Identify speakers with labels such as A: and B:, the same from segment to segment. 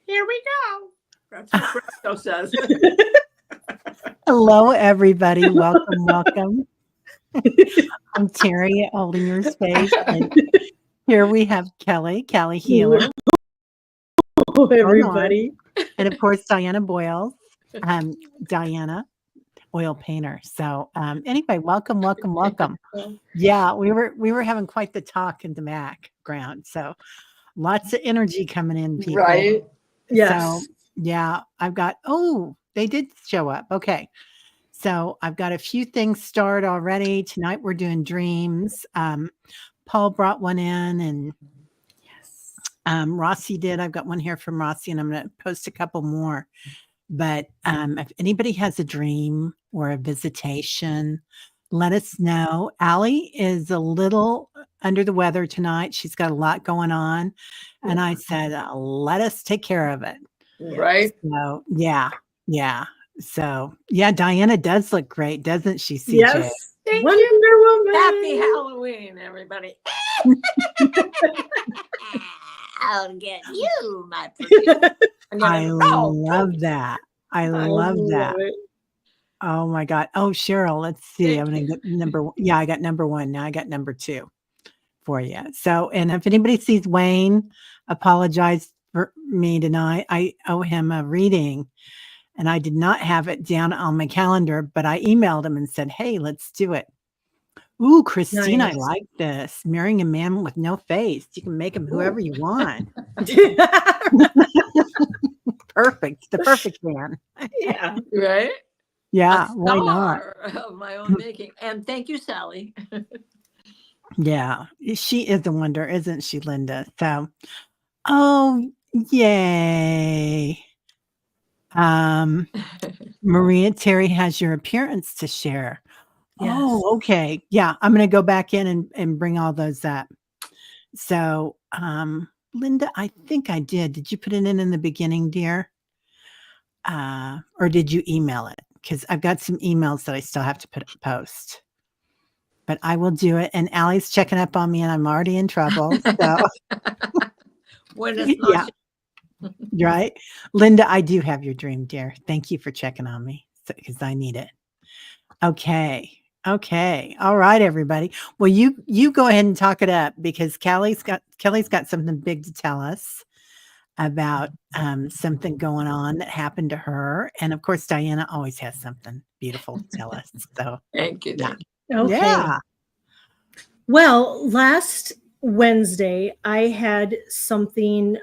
A: Here we go. That's what Fresco says.
B: Hello, everybody. Welcome, welcome. I'm Teri, holding your space. And here we have Kelly Healer.
C: Hello,
B: Hold on.
C: everybody.
B: And of course, Diana Boyles. Diana, oil painter. So anyway, welcome. Yeah, we were having quite the talk in the background. So lots of energy coming in, people.
C: Right. Yes.
B: So yeah, I've got, they did show up. Okay. So I've got a few things started already. Tonight we're doing dreams. Paul brought one in, and
C: Yes.
B: Rossi did. I've got one here from Rossi, and I'm going to post a couple more. But if anybody has a dream or a visitation, let us know. Aley is a little under the weather tonight. She's got a lot going on. And I said, let us take care of it.
A: Right.
B: So, yeah. So, yeah, Diana does look great, doesn't she, CJ?
C: Yes.
A: Thank
C: Wonder
A: you.
C: Woman.
A: Happy Halloween, everybody. I'll get you, my pretty.
B: I love that. I love that.
C: it.
B: Oh, my God. Oh, Cheryl, let's see. I'm going to get number one. Yeah, I got number one. Now I got number two for you. So, and if anybody sees Wayne, apologize for me tonight. I owe him a reading. And I did not have it down on my calendar, but I emailed him and said, hey, let's do it. Ooh, Christine,
C: Nice.
B: I like this. Marrying a man with no face. You can make him whoever you want. Perfect. The perfect man.
C: Yeah.
A: Right?
B: Yeah,
A: A
B: why not?
A: star of my own making. And thank you, Sally.
B: Yeah, she is a wonder, isn't she, Linda? So, oh, yay. Maria, Teri has your appearance to share.
C: Yes.
B: Oh, okay. Yeah, I'm going to go back in and bring all those up. So, Linda, I think I did. Did you put it in the beginning, dear? Or did you email it? Because I've got some emails that I still have to post. But I will do it. And Allie's checking up on me, and I'm already in trouble. So,
A: When it's not
B: yeah, right. Linda, I do have your dream, dear. Thank you for checking on me because I need it. Okay. All right, everybody. Well, you go ahead and talk it up because Kelly's got something big to tell us about something going on that happened to her. And of course, Diana always has something beautiful to tell us. So
A: Thank you.
B: yeah.
C: Okay.
B: Yeah.
C: Well, last Wednesday, I had something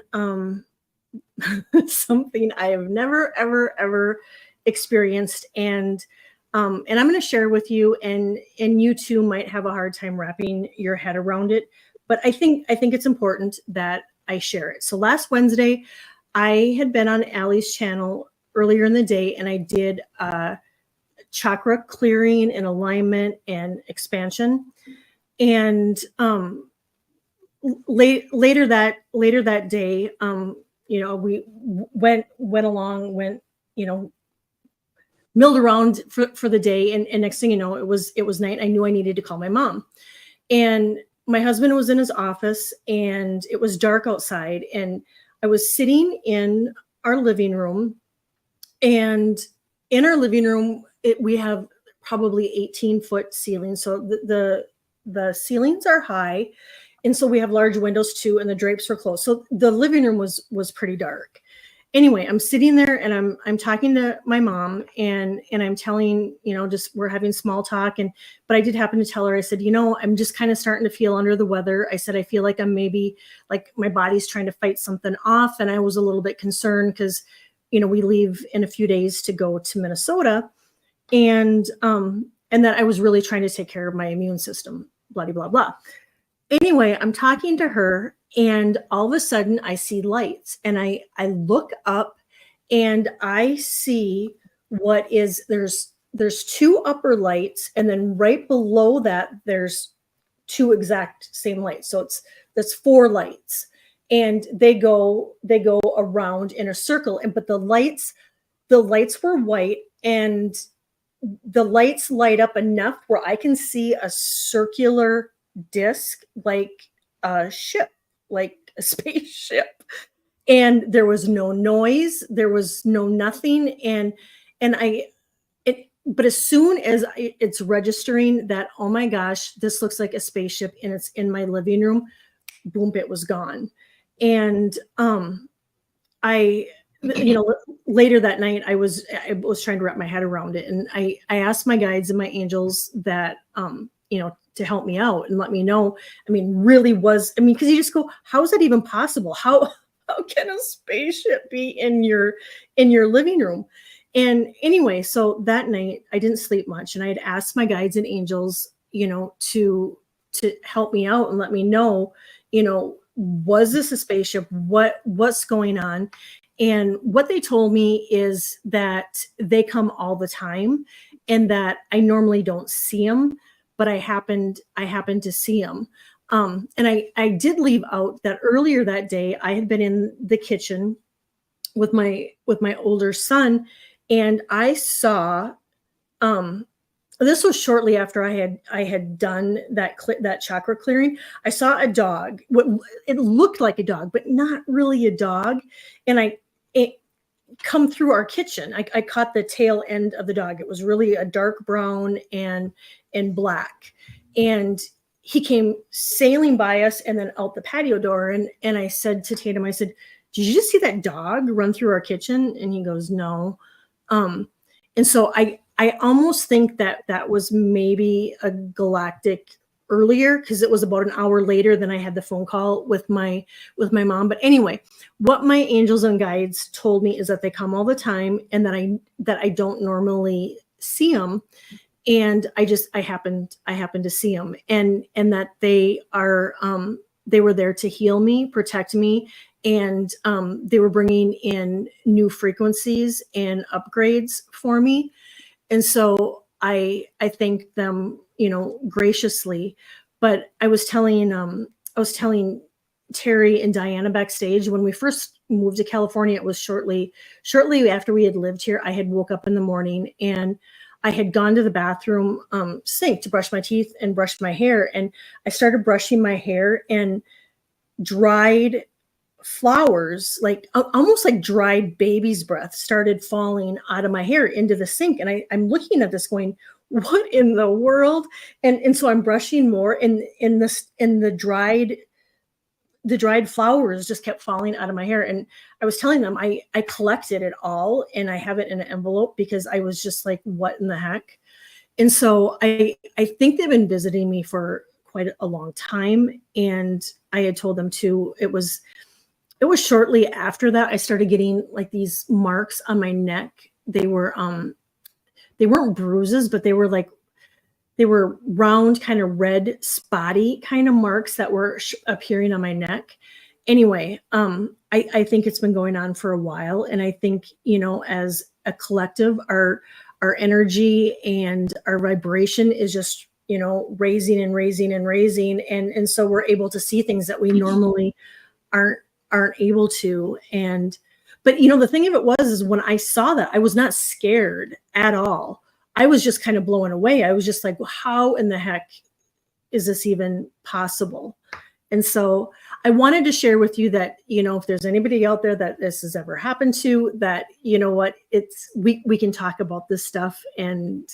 C: something I have never, ever experienced. And I'm going to share with you, and you too might have a hard time wrapping your head around it. But I think it's important that I share it. So last Wednesday, I had been on Aley's channel earlier in the day, and I did chakra clearing and alignment and expansion. And later that day, we went along, milled around for the day, and next thing you know, it was night. I knew I needed to call my mom, and my husband was in his office, and it was dark outside, and I was sitting in our living room, and in our living room, we have probably 18-foot ceilings, so the ceilings are high, and so we have large windows too, and the drapes were closed, so the living room was pretty dark. Anyway, I'm sitting there, and I'm talking to my mom, and I'm telling, just we're having small talk, but I did happen to tell her, I said, I'm just kind of starting to feel under the weather. I said, I feel like I'm maybe like my body's trying to fight something off, and I was a little bit concerned because, we leave in a few days to go to Minnesota, and that I was really trying to take care of my immune system, blah, blah, blah. Anyway, I'm talking to her, and all of a sudden I see lights, and I look up, and I see there's two upper lights, and then right below that there's two exact same lights. So that's four lights, and they go around in a circle, but the lights were white, and the lights light up enough where I can see a circular disc, like a ship, like a spaceship. and there was no noise, there was no nothing, and but as soon as it's registering that, oh my gosh, this looks like a spaceship and it's in my living room, boom, it was gone. And I, later that night, I was trying to wrap my head around it, and I asked my guides and my angels that to help me out and let me know. I mean, really was, because you just go, how is that even possible? How can a spaceship be in your living room? And anyway, so that night I didn't sleep much, and I had asked my guides and angels, to help me out and let me know, was this a spaceship? What's going on? And what they told me is that they come all the time, and that I normally don't see them, but I happened to see them. And I did leave out that earlier that day I had been in the kitchen with my older son, and I saw, this was shortly after I had done that chakra clearing. I saw a dog. It looked like a dog, but not really a dog. And it come through our kitchen. I caught the tail end of the dog. It was really a dark brown and black. And he came sailing by us and then out the patio door. And I said to Tatum, I said, did you just see that dog run through our kitchen? And he goes, no. And so I almost think that was maybe a galactic earlier, because it was about an hour later than I had the phone call with my mom. But anyway, what my angels and guides told me is that they come all the time, and that I don't normally see them. And I happened to see them, and that they are, they were there to heal me, protect me. And they were bringing in new frequencies and upgrades for me. And so I thank them, graciously. But I was telling Teri and Diana backstage, when we first moved to California, it was shortly after we had lived here. I had woke up in the morning, and I had gone to the bathroom sink to brush my teeth and brush my hair. And I started brushing my hair, and dried flowers, like almost like dried baby's breath, started falling out of my hair into the sink. And I'm looking at this going, what in the world? And so I'm brushing more, and the dried flowers just kept falling out of my hair. And I was telling them I collected it all, and I have it in an envelope, because I was just like, what in the heck? And so I think they've been visiting me for quite a long time. And I had told them too, it was shortly after that I started getting like these marks on my neck. They weren't bruises, but they were round, kind of red, spotty kind of marks that were appearing on my neck. Anyway, I think it's been going on for a while. And I think, as a collective, our energy and our vibration is just, raising and raising and raising. And so we're able to see things that we normally aren't able to. But the thing of it is when I saw that, I was not scared at all. I was just kind of blown away. I was just like, well, how in the heck is this even possible? And so I wanted to share with you that, if there's anybody out there that this has ever happened to, that, we can talk about this stuff, and,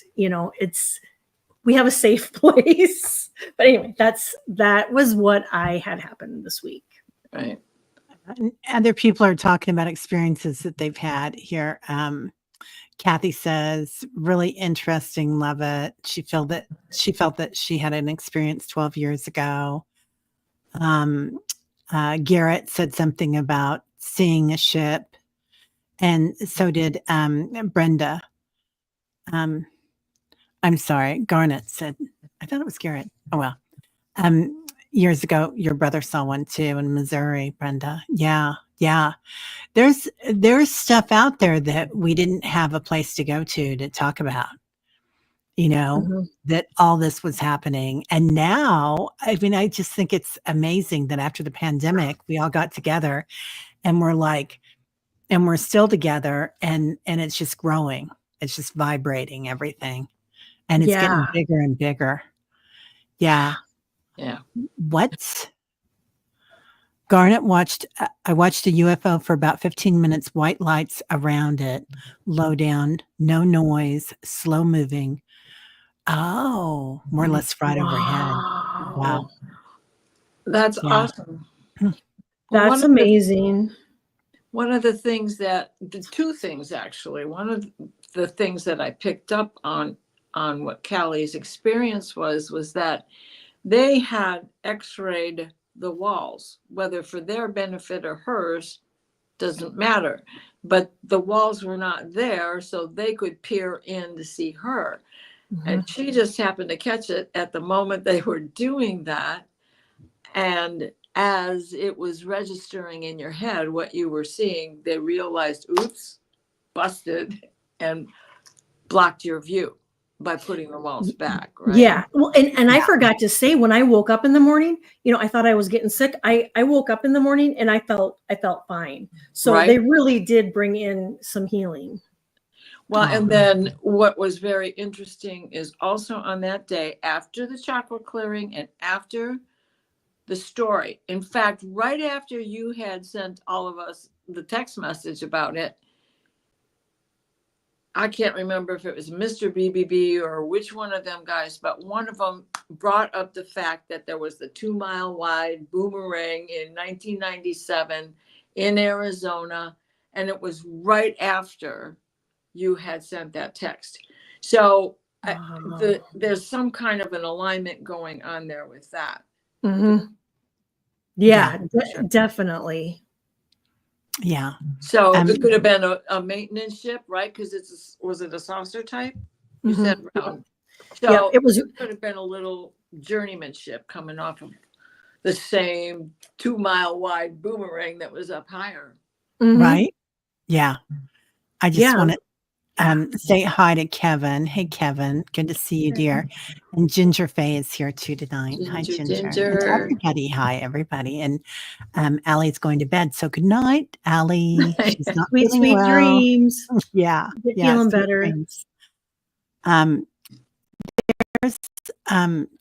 C: we have a safe place. But anyway, that was what I had happen this week.
A: Right.
B: Other people are talking about experiences that they've had here. Kathy says, really interesting. Love it. She felt that she had an experience 12 years ago. Garrett said something about seeing a ship, and so did Brenda. I'm sorry, Garnet said, I thought it was Garrett. Oh well. Years ago, your brother saw one too in Missouri, Brenda. Yeah. There's stuff out there that we didn't have a place to go to talk about, that all this was happening. And now, I just think it's amazing that after the pandemic, we all got together, and we're still together, and it's just growing. It's just vibrating everything. And it's getting bigger and bigger. Yeah.
A: Yeah.
B: What? Garnet watched, I watched a UFO for about 15 minutes, white lights around it, low down, no noise, slow moving. Oh, more or less right overhead. Wow.
A: That's
B: Yeah.
A: awesome. Well,
C: That's amazing.
A: one of the things the two things actually, one of the things that I picked up on what Callie's experience was that they had x-rayed the walls, whether for their benefit or hers, doesn't matter. But the walls were not there, so they could peer in to see her. And she just happened to catch it at the moment they were doing that. And as it was registering in your head what you were seeing, they realized, oops, busted, and blocked your view by putting the walls back, right?
C: Yeah. Well, and I forgot to say, when I woke up in the morning, I thought I was getting sick. I woke up in the morning and I felt fine. So
A: Right.
C: they really did bring in some healing.
A: Well, and then what was very interesting is also on that day, after the chakra clearing and after the story, in fact, right after you had sent all of us the text message about it, I can't remember if it was Mr. BBB or which one of them guys, but one of them brought up the fact that there was the 2-mile wide boomerang in 1997 in Arizona. And it was right after you had sent that text. So there's some kind of an alignment going on there with that.
C: Mm-hmm. Yeah, definitely.
B: Yeah.
A: So it could have been a maintenance ship, right? Because was it a saucer type? You said round. So it could have been a little journeyman ship coming off of the same 2-mile wide boomerang that was up higher.
B: Mm-hmm. Right? Yeah. I just want to say hi to Kevin. Hey, Kevin. Good to see you, dear. And Ginger Faye is here too tonight. Hi, Ginger. And everybody. Hi, everybody. And Aley's going to bed. So good night, Aley. She's not
C: sweet
B: well.
C: dreams.
B: Yeah.
C: Feeling better.
B: Dreams.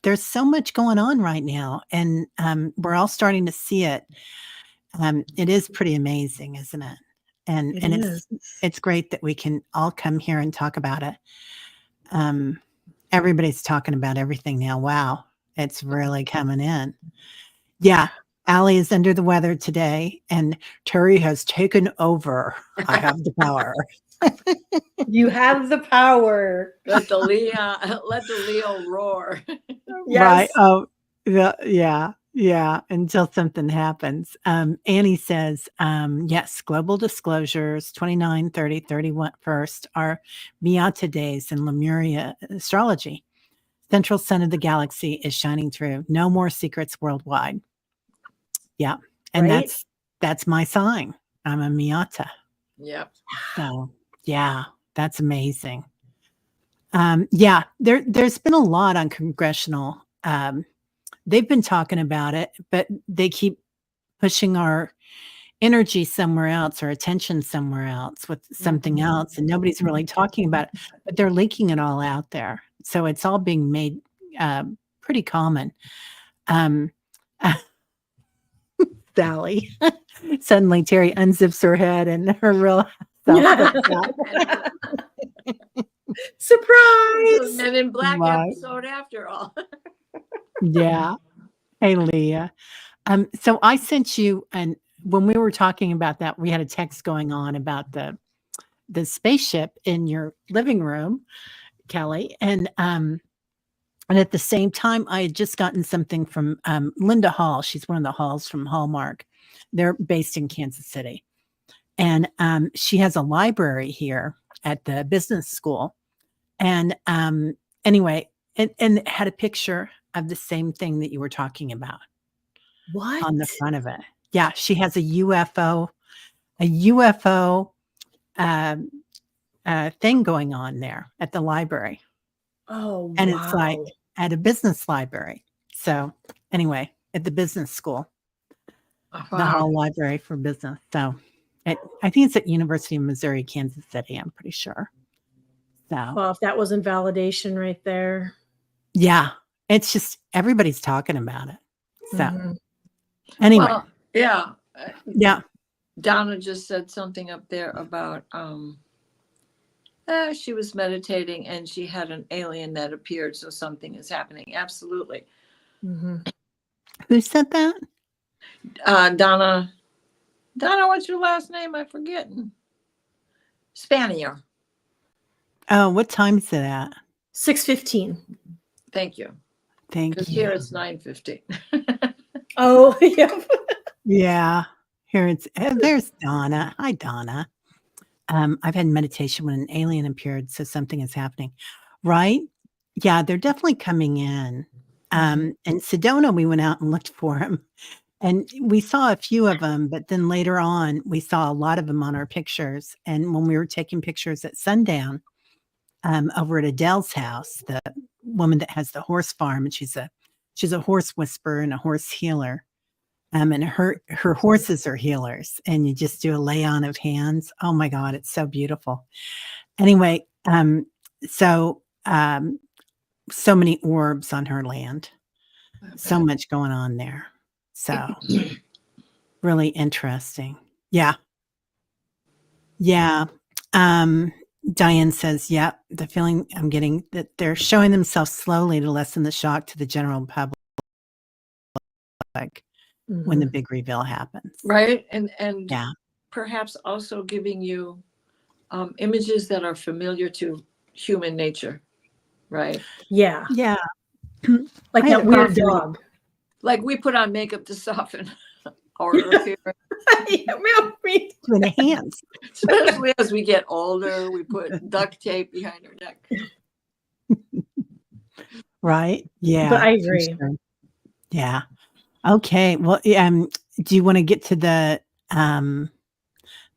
B: There's so much going on right now, and we're all starting to see it. It is pretty amazing, isn't it? And it's great that we can all come here and talk about it. Everybody's talking about everything now. Wow, it's really coming in. Yeah, Aley is under the weather today, and Teri has taken over. I have the power.
C: You have the power.
A: Let the Leo roar.
C: Yes.
B: Right. Oh, yeah. Until something happens. Annie says, yes, global disclosures, 29, 30, 31 first are Miata days in Lemuria astrology. Central sun of the galaxy is shining through. No more secrets worldwide. Yeah. And that's my sign. I'm a Miata.
A: Yep.
B: So yeah, that's amazing. Yeah, there's been a lot on congressional. They've been talking about it, but they keep pushing our energy somewhere else or attention somewhere else with something else, and nobody's really talking about it, but they're leaking it all out there. So it's all being made pretty common. Sally. Suddenly Teri unzips her head and her real surprise.
A: Men in Black episode after all.
B: Yeah. Hey, Leah. So I sent you, and when we were talking about that, we had a text going on about the spaceship in your living room, Kelly, and at the same time, I had just gotten something from Linda Hall. She's one of the Halls from Hallmark. They're based in Kansas City, and she has a library here at the business school. And anyway, and it had a picture of the same thing that you were talking about.
C: What?
B: On the front of it. Yeah, she has a UFO thing going on there at the library.
C: Oh,
B: and it's like at a business library. So anyway, at the business school, the Hall Library for Business. So I think it's at University of Missouri, Kansas City. I'm pretty sure. So
C: well, if that wasn't validation right there.
B: Yeah, it's just everybody's talking about it. So anyway,
A: Yeah.
B: Yeah.
A: Donna just said something up there about she was meditating and she had an alien that appeared, so something is happening. Absolutely.
C: Mm-hmm.
B: Who said that?
A: Donna, what's your last name? I'm forgetting. Spanier.
B: Oh, what time is it at?
C: 6:15.
A: Thank you.
B: Thank
A: Because
B: you.
A: here it's 9:15.
C: Oh, yeah.
B: Yeah. Here it's there's Donna. Hi, Donna. I've had meditation when an alien appeared, so something is happening. Right? Yeah, they're definitely coming in. And Sedona, we went out and looked for them. And we saw a few of them, but then later on, we saw a lot of them on our pictures. And when we were taking pictures at sundown, over at Adele's house, the woman that has the horse farm, and she's a horse whisperer and a horse healer. And her horses are healers, and you just do a lay on of hands. Oh my God, it's so beautiful. Anyway, so so many orbs on her land, so much going on there. So really interesting. Yeah. Yeah. Diane says, yep, the feeling I'm getting that they're showing themselves slowly to lessen the shock to the general public when the big reveal happens.
A: Right. And
B: Yeah.
A: perhaps also giving you images that are familiar to human nature. Right.
C: Yeah.
B: Yeah.
C: Like
B: I had
C: that
B: a
C: weird
B: fascinating-
C: dog.
A: Like we put on makeup to soften our appearance.
C: Me.
B: To enhance.
A: Especially as we get older, we put duct tape behind our neck.
B: Right? Yeah.
C: But I
B: for
C: agree.
B: sure. Yeah. Okay. Well, do you want to get to the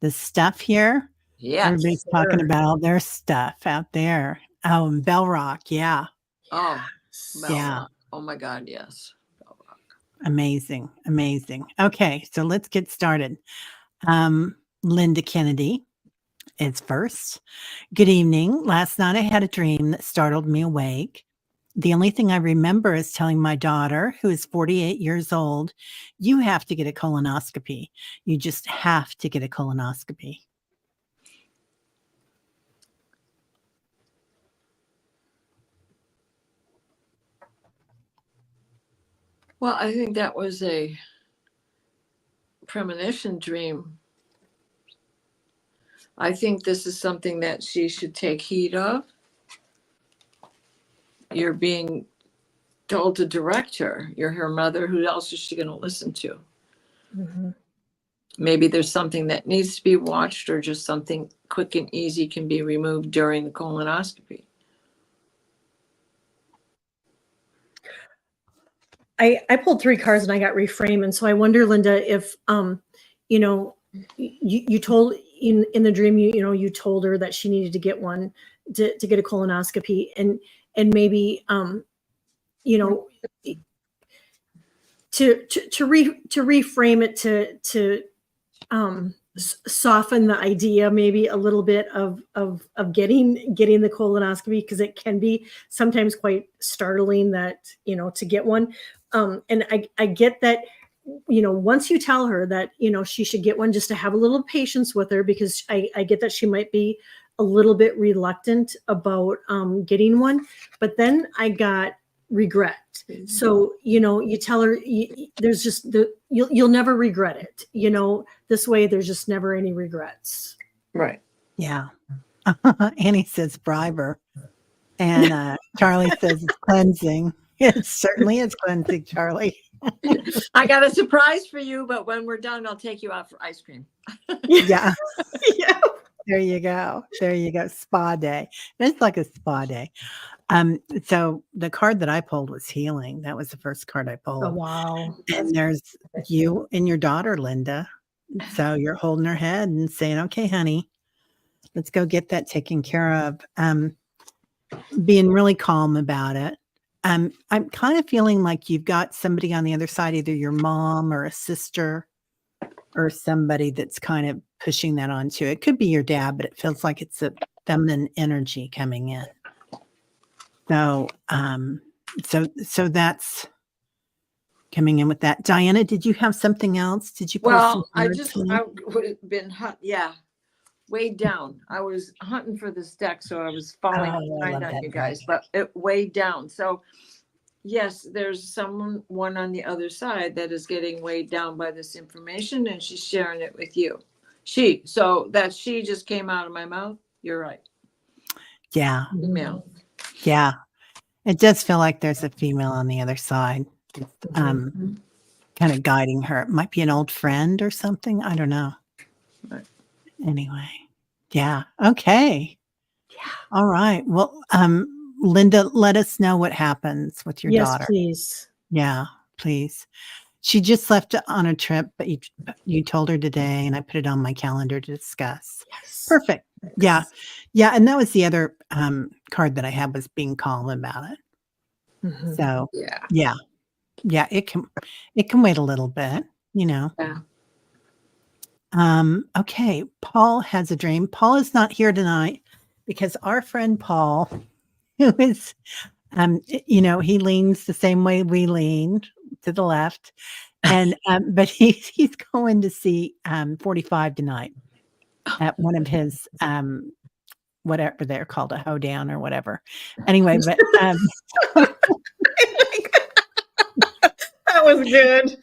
B: stuff here?
A: Yes.
B: Everybody's talking about all their stuff out there. Oh, and Bell Rock. Yeah.
A: Oh, Bell
B: Yeah.
A: Rock. Oh my God, yes. Bell Rock.
B: Amazing. Amazing. Okay. So let's get started. Linda Kennedy is first. Good evening. Last night I had a dream that startled me awake. The only thing I remember is telling my daughter, who is 48 years old, you have to get a colonoscopy. You just have to get a colonoscopy.
A: Well, I think that was a premonition dream. I think this is something that she should take heed of. You're being told to direct her. You're her mother. Who else is she going to listen to?
C: Mm-hmm.
A: Maybe there's something that needs to be watched, or just something quick and easy can be removed during the colonoscopy.
C: I pulled 3 cards and I got reframed. And so I wonder, Linda, if, you told in the dream, you told her that she needed to get one to get a colonoscopy, and maybe, to reframe it to soften the idea maybe a little bit of getting the colonoscopy, because it can be sometimes quite startling that to get one, and I get that once you tell her that she should get one, just to have a little patience with her, because I get that she might be a little bit reluctant about getting one, but then I got regret. So you tell her there's just you'll never regret it. This way there's just never any regrets.
A: Right.
B: Yeah. Annie says bribe her. And Charlie says it's cleansing. It certainly is cleansing, Charlie.
A: I got a surprise for you, but when we're done, I'll take you out for ice cream.
B: Yeah.
C: Yeah.
B: There you go. There you go. Spa day. It's like a spa day. So the card that I pulled was healing. That was the first card I pulled.
C: Oh, wow.
B: And there's you and your daughter, Linda. So you're holding her head and saying, okay, honey, let's go get that taken care of. Being really calm about it. I'm kind of feeling like you've got somebody on the other side, either your mom or a sister or somebody that's kind of pushing that onto you. It could be your dad, but it feels like it's a feminine energy coming in. So, so that's coming in with that. Diana, did you have something else? Did you pull some
A: Well, I
B: cards?
A: just,
B: honey?
A: I would have been yeah, way down. I was hunting for this deck, so I was falling
B: Oh, I
A: behind
B: love
A: on
B: that
A: you
B: deck.
A: guys, but it way down. So yes, there's one on the other side that is getting weighed down by this information, and she's sharing it with you. So that she just came out of my mouth. You're right.
B: Yeah.
A: Email.
B: Yeah. It does feel like there's a female on the other side,
A: Mhm.
B: kind of guiding her. It might be an old friend or something. I don't know.
A: Right.
B: Anyway. Yeah. Okay.
C: Yeah.
B: All right. Well, Linda, let us know what happens with your
C: Yes,
B: daughter.
C: please.
B: Yeah, please. She just left on a trip, but you told her today, and I put it on my calendar to discuss.
C: Yes.
B: Perfect. Yeah. Yeah. And that was the other card that I had, was being calm about it.
C: Mhm.
B: So
A: Yeah.
B: yeah. Yeah, it can wait a little bit, you know.
A: Yeah.
B: Okay, Paul has a dream. Paul is not here tonight because our friend Paul, who is he leans the same way we lean, to the left. And but he's going to see 45 tonight at one of his whatever they're called, a hoedown or whatever. Anyway, but
C: That was good.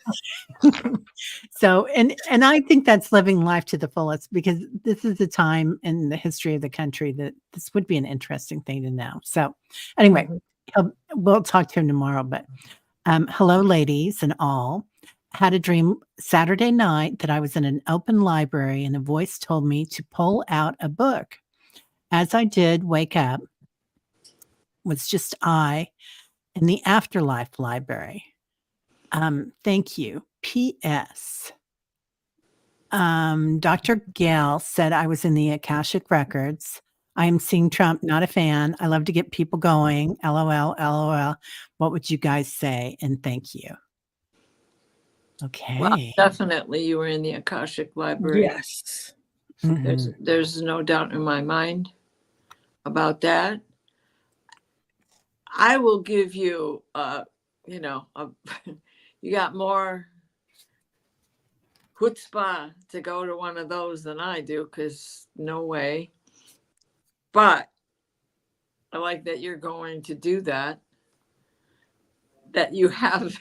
B: so and I think that's living life to the fullest, because this is a time in the history of the country that this would be an interesting thing to know. So anyway, we'll talk to him tomorrow. But hello, ladies and all. Had a dream Saturday night that I was in an open library and a voice told me to pull out a book. As I did wake up, was just I in the afterlife library. Thank you. P.S. Dr. Gale said I was in the Akashic Records. I am seeing Trump, not a fan. I love to get people going. LOL, LOL. What would you guys say? And thank you.
A: Well,
B: Okay.
A: definitely you were in the Akashic Library.
C: Yes.
B: Mhm.
A: There's no doubt in my mind about that. I will give you, you got more chutzpah to go to one of those than I do, because no way. But I like that you're going to do that. That you have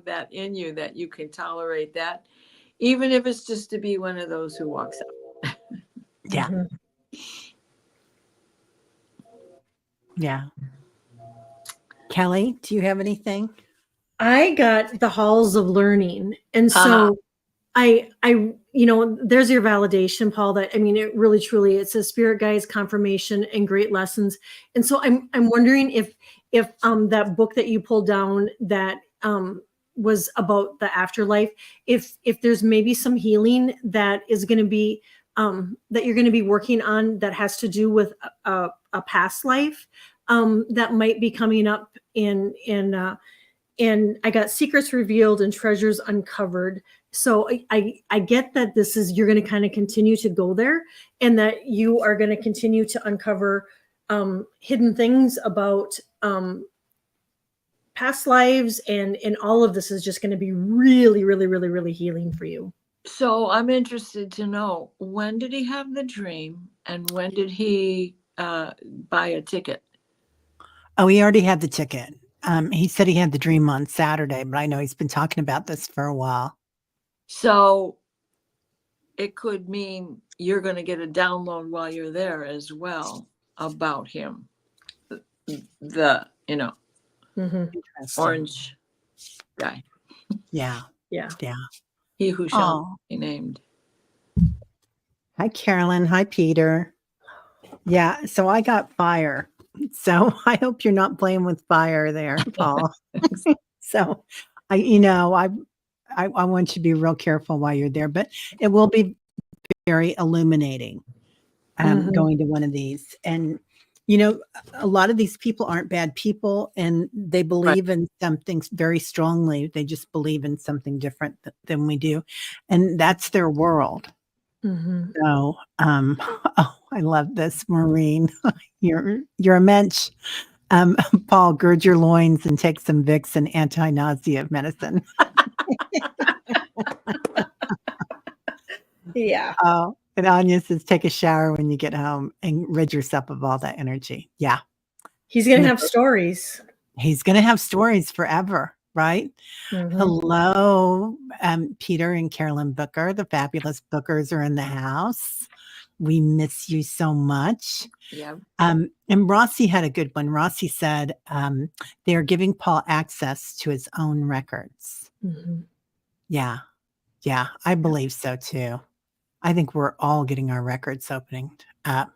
A: that in you, that you can tolerate that, even if it's just to be one of those who walks out.
B: Yeah.
C: Mhm.
B: Yeah. Kelly, do you have anything?
C: I got the halls of learning. And so I there's your validation, Paul, that I mean, it really truly, it's a spirit guides, confirmation, and great lessons. And so I'm wondering if that book that you pulled down that was about the afterlife, if there's maybe some healing that is going to be that you're going to be working on that has to do with a past life that might be coming up in and I got secrets revealed and treasures uncovered. So I get that this is, you're going to kind of continue to go there, and that you are going to continue to uncover hidden things about past lives, and all of this is just going to be really, really, really, really healing for you.
A: So I'm interested to know, when did he have the dream, and when did he buy a ticket?
B: Oh, he already had the ticket. He said he had the dream on Saturday, but I know he's been talking about this for a while.
A: So it could mean you're going to get a download while you're there as well about him. The
C: Mm-hmm.
A: orange guy.
B: Yeah.
C: Yeah.
B: Yeah.
A: He who shall
B: Oh.
A: be named.
B: Hi, Carolyn. Hi, Peter. Yeah. So I got fire. So I hope you're not playing with fire there, Paul. So I want you to be real careful while you're there, but it will be very illuminating going to one of these. And a lot of these people aren't bad people, and they believe in something very strongly. They just believe in something different than we do, and that's their world.
C: Mm-hmm.
B: So, oh, I love this, Maureen. You're a mensch. Paul, gird your loins and take some Vicks and anti-nausea medicine.
C: Yeah.
B: Oh, and Anya says, take a shower when you get home and rid yourself of all that energy. Yeah.
C: He's going to have stories.
B: He's going to have stories forever, right?
C: Mhm.
B: Hello, Peter and Carolyn Booker. The fabulous Bookers are in the house. We miss you so much.
A: Yeah.
B: And Rossi had a good one. Rossi said they're giving Paul access to his own records.
C: Mhm.
B: Yeah. Yeah. I believe so too. I think we're all getting our records opening up.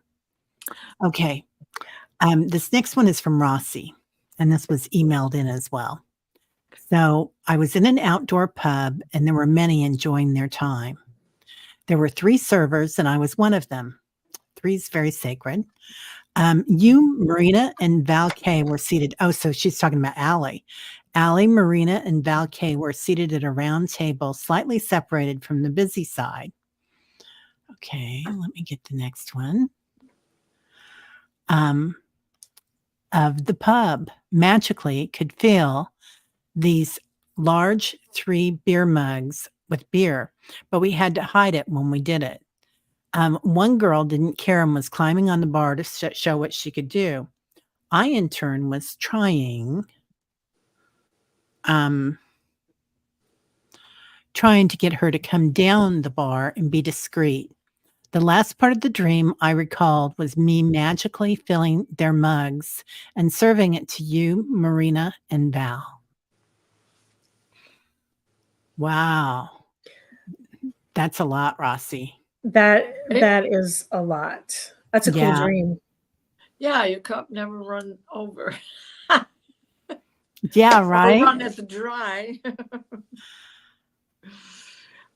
B: Okay. This next one is from Rossi, and this was emailed in as well. So I was in an outdoor pub and there were many enjoying their time. There were 3 servers and I was one of them. 3 is very sacred. You, Marina, and Val K were seated. Oh, so she's talking about Aley. Aley, Marina, and Val K were seated at a round table, slightly separated from the busy side. Okay, let me get the next one. Of the pub, magically could feel these large 3 beer mugs with beer, but we had to hide it when we did it. One girl didn't care and was climbing on the bar to show what she could do. I, in turn, was trying to get her to come down the bar and be discreet. The last part of the dream I recalled was me magically filling their mugs and serving it to you, Marina, and Val. Wow. That's a lot, Rossi.
C: That is a lot. That's a cool
B: Yeah.
C: dream.
A: Yeah, your cup never run over.
B: Yeah,
A: Or
B: right?
A: runneth dry.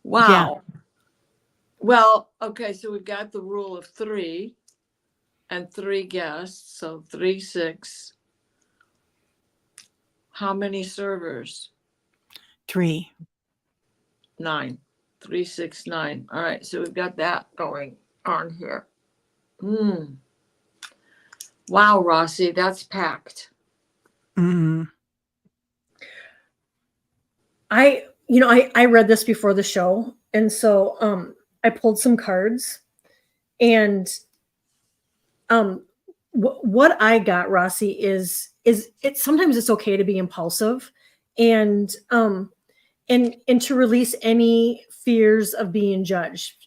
A: Wow.
B: Yeah.
A: Well, okay, so we've got the rule of 3 and 3 guests, so 3, 6. How many servers?
B: 3.
A: 9. 3, 6, 9. All right, so we've got that going on here. Wow, Rossi, that's packed.
B: Mhm.
C: I read this before the show, and so I pulled some cards, and what I got, Rossi, is it sometimes it's okay to be impulsive, and to release any fears of being judged,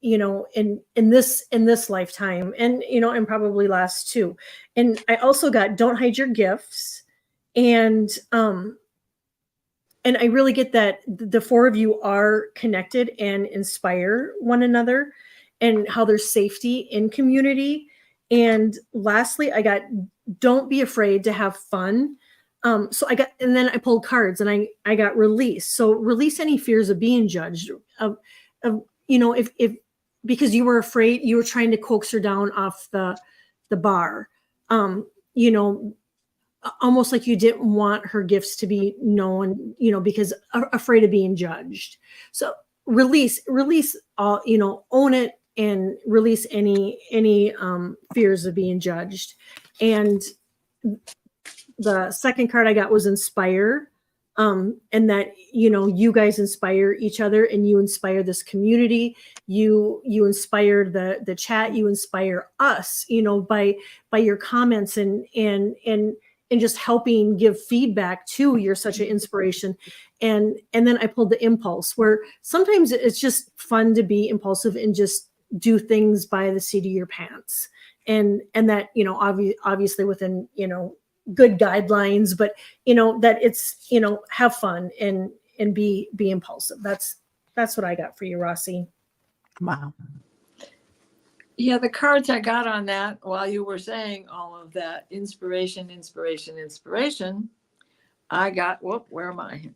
C: in this lifetime, and probably last too. And I also got don't hide your gifts, and I really get that the 4 of you are connected and inspire one another, and how there's safety in community. And lastly, I got don't be afraid to have fun. So I got, and then I pulled cards, and I got release. So release any fears of being judged, of if because you were afraid, you were trying to coax her down off the bar, almost like you didn't want her gifts to be known, because afraid of being judged. So release all, own it, and release any fears of being judged. And the second card I got was inspire, and that you guys inspire each other, and you inspire this community. You inspire the chat. You inspire us, by your comments and just helping give feedback too. You're such an inspiration. And then I pulled the impulse, where sometimes it's just fun to be impulsive and just do things by the seat of your pants, and that obviously within good guidelines, but that it's have fun and be impulsive. That's what I got for you, Rossi.
B: Wow.
A: Yeah, the cards I got on that while you were saying all of that inspiration, I got, where am I?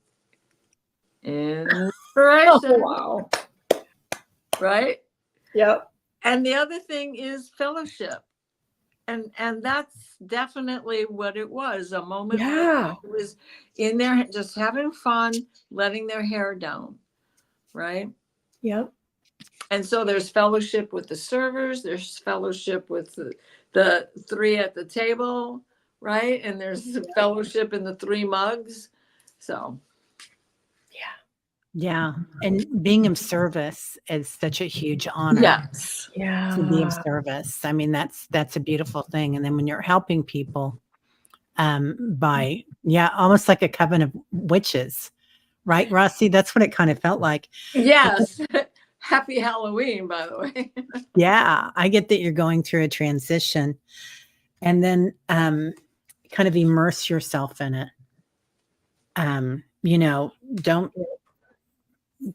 A: Inspiration.
C: Oh, wow.
A: Right?
C: Yep.
A: And the other thing is fellowship. And that's definitely what it was. A moment where it was in there just having fun, letting their hair down. Right?
C: Yep.
A: And so there's fellowship with the servers, there's fellowship with the 3 at the table, right? And there's the fellowship in the 3 mugs. So
B: Yeah. And being of service is such a huge honor
A: yes.
B: to be of
C: Yeah.
B: service. I mean, that's a beautiful thing. And then when you're helping people, by almost like a coven of witches, right, Rossi? That's what it kind of felt like.
A: Yes. Happy Halloween, by the way.
B: Yeah, I get that you're going through a transition, and then kind of immerse yourself in it. You know,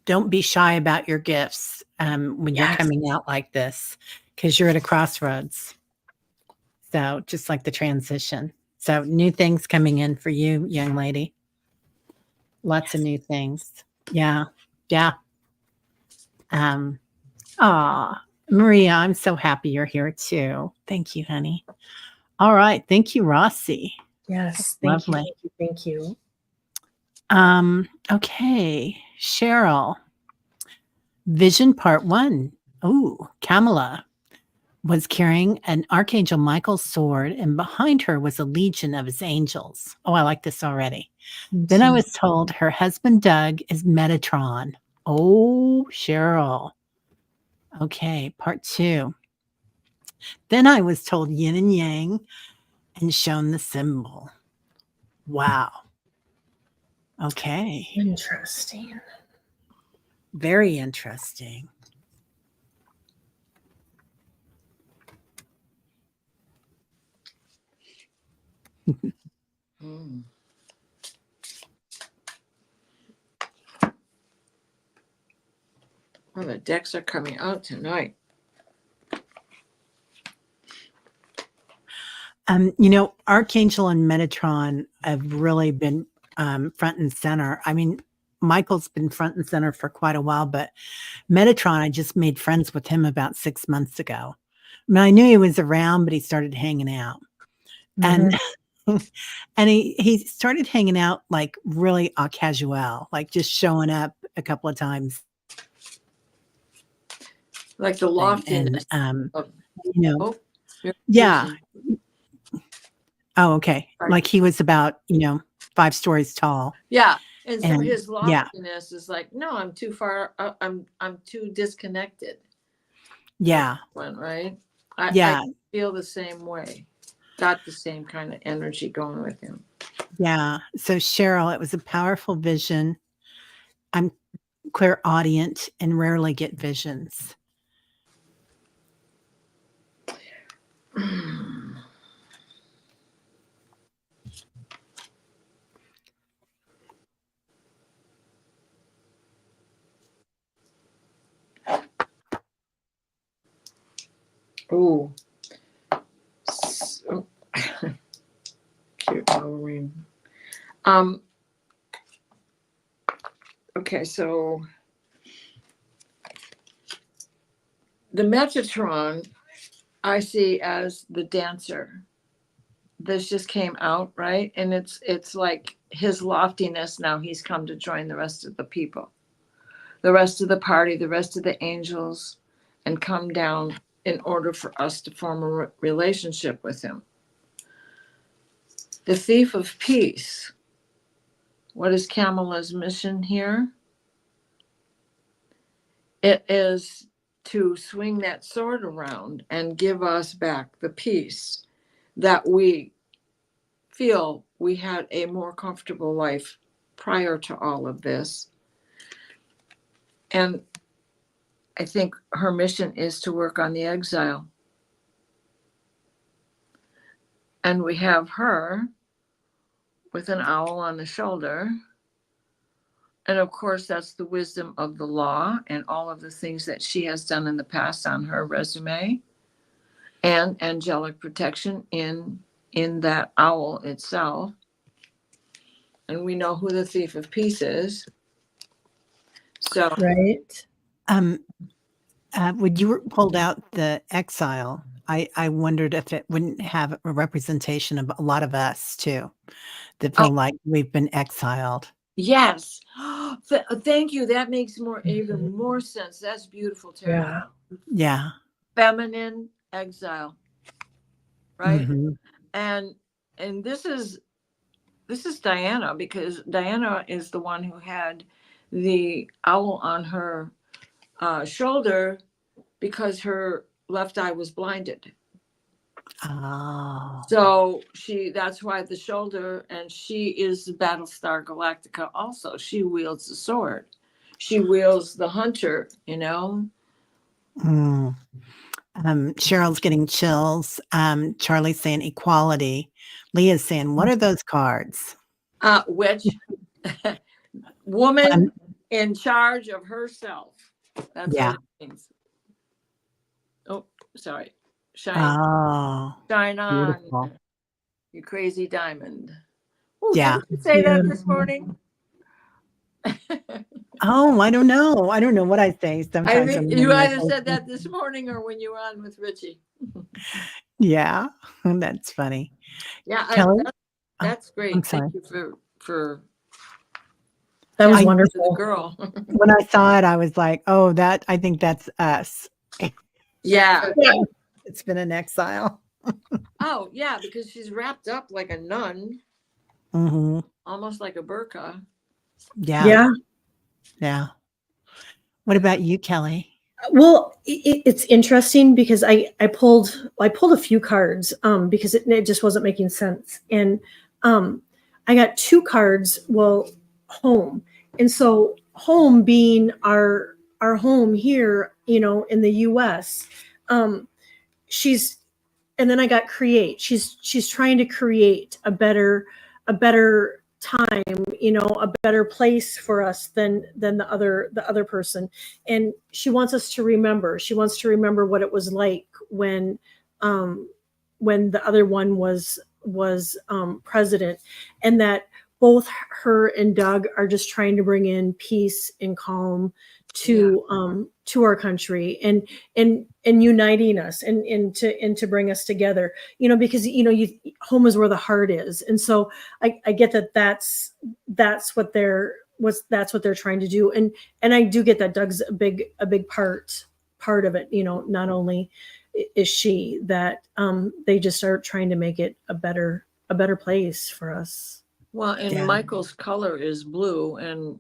B: don't be shy about your gifts when you're
C: Yes.
B: coming out like this, because you're at a crossroads. So just like the transition. So new things coming in for you, young lady. Lots of new things. Yeah. Yeah. Maria, I'm so happy you're here too. Thank you, honey. All right. Thank you, Rossi.
C: Yes. Thank you.
B: Lovely.
C: Thank you. Thank you.
B: Okay. Cheryl. Vision part 1. Ooh, Kamala was carrying an Archangel Michael's sword, and behind her was a legion of his angels. Oh, I like this already. Then I was told her husband, Doug, is Metatron. Oh, Cheryl. Okay, part 2. Then I was told yin and yang and shown the symbol. Wow. Okay.
C: Interesting.
B: Very interesting.
A: Mm. Well, the decks are coming out tonight.
B: Archangel and Metatron have really been front and center. I mean, Michael's been front and center for quite a while, but Metatron, I just made friends with him about 6 months ago. I mean, I knew he was around, but he started hanging out. And and he started hanging out like really casual, like just showing up a couple of times.
A: Like the
B: And
A: loftiness. Oh,
B: yeah. Oh, okay.
A: Sorry.
B: Like he was about, 5 stories tall.
A: Yeah. And so
B: And
A: his
B: yeah.
A: loftiness is like, no, I'm too far. I'm too disconnected.
B: Yeah.
A: One, right?
B: Yeah.
A: I feel the same way. Got the same kind of energy going with him.
B: Yeah. So Cheryl, it was a powerful vision. I'm clairaudient and rarely get visions.
A: Oh. Cute Halloween. Okay, so the Metatron I see as the dancer. This just came out, right? And it's like his loftiness now. He's come to join the rest of the people, the rest of the party, the rest of the angels, and come down in order for us to form a relationship with him. The thief of peace. What is Kamala's mission here? It is to swing that sword around and give us back the peace that we feel we had a more comfortable life prior to all of this. And I think her mission is to work on the exile. And we have her with an owl on the shoulder. And of course, that's the wisdom of the law and all of the things that she has done in the past on her resume, and angelic protection in that owl itself. And we know who the thief of peace is. So
C: Right.
B: When you pulled out the exile, I wondered if it wouldn't have a representation of a lot of us too, that feel like we've been exiled.
A: yes. Thank you. That makes even more sense. That's beautiful, Teri.
C: Yeah.
B: Yeah.
A: Feminine exile. Right?
B: Mhm.
A: And and this is Diana, because Diana is the one who had the owl on her shoulder because her left eye was blinded.
B: Oh.
A: So that's why the shoulder, and she is Battlestar Galactica also. She wields the sword. She wields the hunter, you know?
B: Mm. Cheryl's getting chills. Charlie's saying equality. Leah's saying, what are those cards?
A: Which woman
B: Um,
A: in charge of herself. That's
B: yeah.
A: what it means. Oh, sorry. Shine
B: Oh,
A: on,
B: beautiful.
A: you crazy diamond. Oh,
B: Yeah.
A: didn't you say that this morning?
B: Oh, I don't know. I don't know what I say.
A: I
B: Sometimes
A: think
B: I'm
A: you
B: in my
A: either said
B: Facebook.
A: that this morning or when you were on with Richie.
B: Yeah, that's funny.
A: Yeah,
B: Kelly?
A: that's
B: Oh,
A: great.
B: I'm
A: Thank
B: sorry.
A: you for
C: That was
B: I
A: to the
C: wonderful.
A: girl.
B: When I saw it, I was like, oh, I think that's us.
A: Yeah.
C: Yeah.
B: It's been an exile.
A: Oh, yeah, because she's wrapped up like a nun,
B: Mm-hmm.
A: almost like a burqa.
B: Yeah.
C: Yeah.
B: Yeah. What about you, Kelly?
C: Well, it's interesting because I pulled a few cards because it just wasn't making sense, and I got two cards. Well, home, and so home being our home here, in the U.S. She's and then I got create. She's trying to create a better time, a better place for us than the other person. And she wants us to remember. She wants to remember what it was like um when the other one was president, and that both her and Doug are just trying to bring in peace and calm to our country, and uniting us, and to bring us together, because home is where the heart is. And so I get that that's what they're trying to do. And I do get that Doug's a big part of it. Not only is she that they just are trying to make it a better place for us.
A: Well, and
B: Yeah.
A: Michael's color is blue, and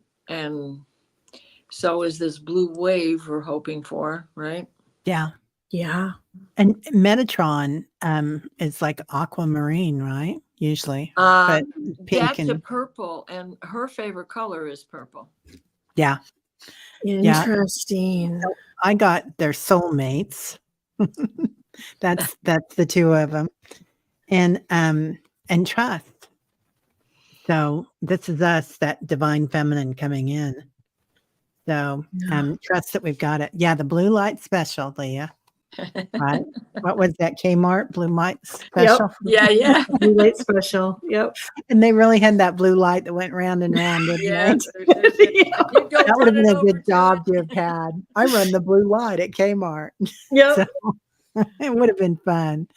A: so is this blue wave we're hoping for, right?
B: Yeah.
C: Yeah.
B: And Metatron is like aquamarine, right? Usually. But pink
A: That's a
B: and
A: purple, and her favorite color is purple.
B: yeah.
C: Interesting.
B: So I got their soulmates. That's the two of them. And trust. So this is us, that divine feminine coming in. So trust that we've got it. Yeah, the blue light special, Leah. Right? What was that? Kmart blue light special?
A: Yeah.
C: Blue light special. Yep.
B: And they really had that blue light that went round and round, didn't
A: Yeah.
B: they?
A: That
B: That would have been a good job to have had. I run the blue light at Kmart.
C: Yep.
B: So it would have been fun.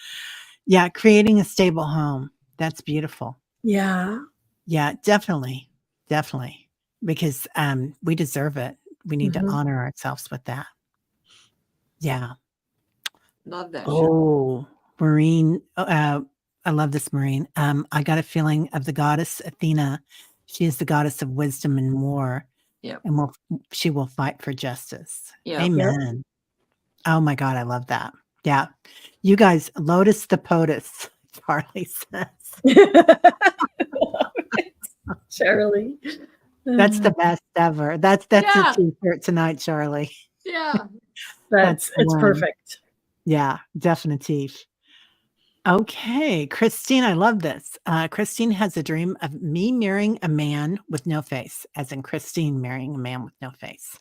B: Yeah, creating a stable home. That's beautiful.
C: Yeah.
B: Yeah, definitely. Definitely. Because we deserve it. We need to honor ourselves with that. Yeah.
A: Love that show.
B: Oh, Maureen. I love this, Maureen. I got a feeling of the goddess Athena. She is the goddess of wisdom and war.
A: Yeah.
B: And she will fight for justice.
A: Yeah.
B: Amen. Oh my God, I love that. Yeah. You guys, Lotus the POTUS, Charlie says.
C: Charlie.
B: That's the best ever. That's
A: Yeah.
B: a t-shirt tonight, Charlie.
A: Yeah.
C: It's
B: one.
C: perfect.
B: Yeah, definitive. Okay, Christine, I love this. Christine has a dream of me marrying a man with no face, as in Christine marrying a man with no face.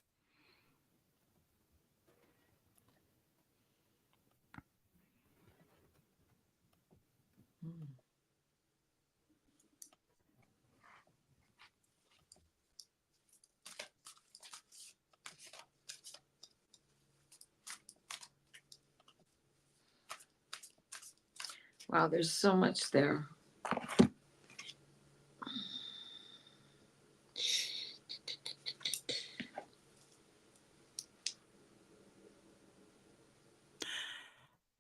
A: Wow, there's so much there.